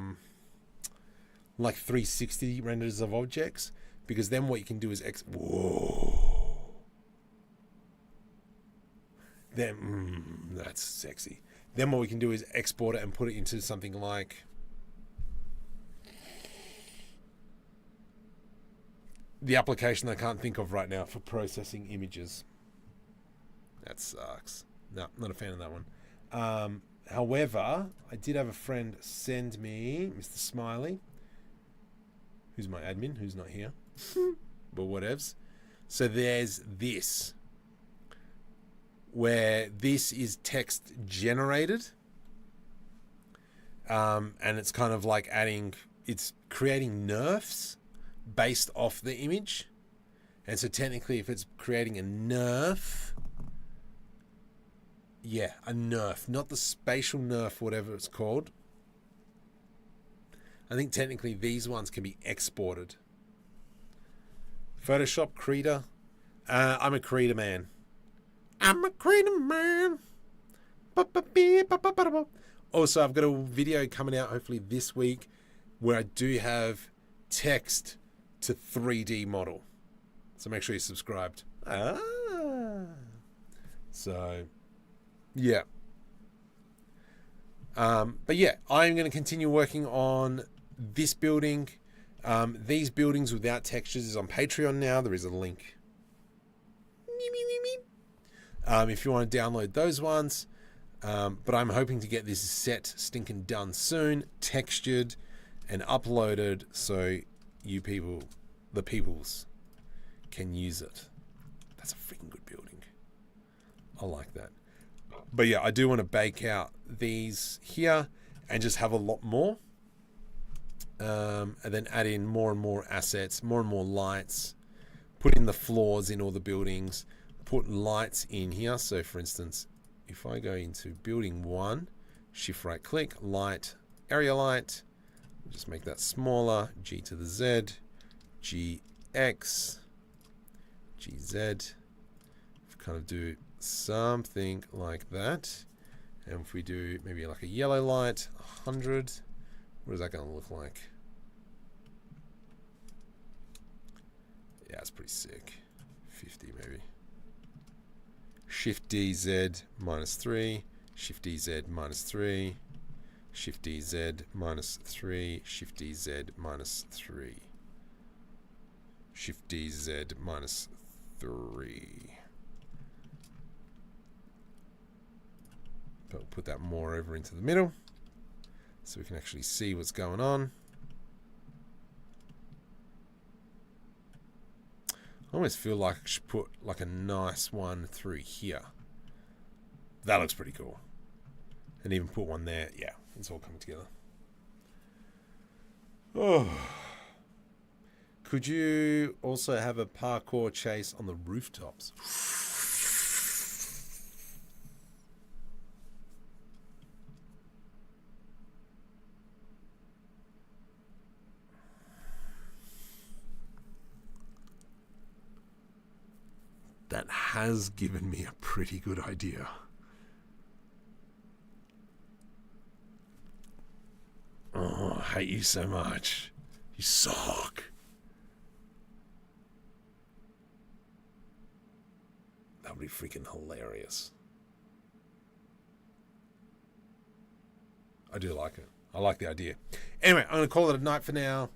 like 360 renders of objects, because then what you can do is whoa. Then that's sexy. Then what we can do is export it and put it into something like the application I can't think of right now for processing images. That sucks. No, not a fan of that one. However, I did have a friend send me Mr. Smiley, who's my admin, who's not here, but whatevs. So there's this, where this is text generated, and it's kind of like it's creating nerfs based off the image. And so technically, if it's creating a nerf, yeah, a nerf, not the spatial nerf, whatever it's called. I think technically these ones can be exported. Photoshop, Krita. I'm a Krita man. Also, I've got a video coming out hopefully this week where I do have text to 3D model. So make sure you're subscribed. So, yeah. But yeah, I'm going to continue working on this building. These buildings without textures is on Patreon now. There is a link. If you want to download those ones. But I'm hoping to get this set stinking done soon, textured and uploaded, so you people, the peoples, can use it. That's a freaking good building. I like that. But yeah, I do want to bake out these here and just have a lot more. And then add in more and more assets, more and more lights. Put in the floors in all the buildings. Put lights in here. So for instance, if I go into building 1, shift right click, light, area light. Just make that smaller. G to the Z, GX, GZ. Kind of do something like that. And if we do maybe like a yellow light, 100, what is that going to look like? Yeah, it's pretty sick. 50 maybe. Shift DZ -3, Shift DZ -3, Shift DZ -3, Shift DZ -3, Shift DZ -3. But we'll put that more over into the middle so we can actually see what's going on. I almost feel like I should put like a nice one through here. That looks pretty cool. And even put one there. Yeah, it's all coming together. Oh. Could you also have a parkour chase on the rooftops? That has given me a pretty good idea. Oh, I hate you so much. You suck. That would be freaking hilarious. I do like it. I like the idea. Anyway, I'm going to call it a night for now.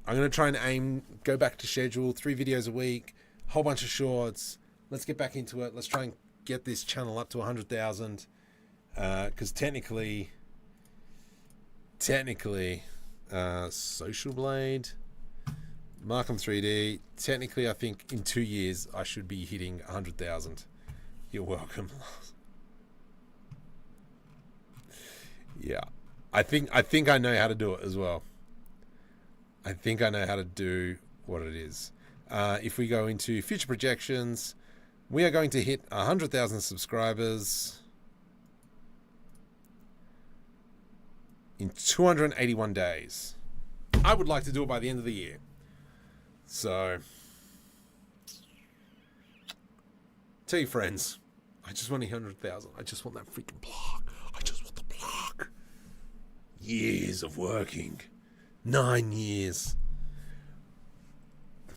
I'm going to try and go back to schedule, 3 videos a week, whole bunch of shorts. Let's get back into it. Let's try and get this channel up to 100,000. Because technically, Social Blade, Markham 3D, technically I think in 2 years I should be hitting 100,000. You're welcome. Yeah. I think I know how to do it as well. I think I know how to do what it is. If we go into future projections, we are going to hit 100,000 subscribers in 281 days. I would like to do it by the end of the year. So, tell your friends, I just want 100,000. I just want that freaking block. I just want the block. Years of working. 9 years.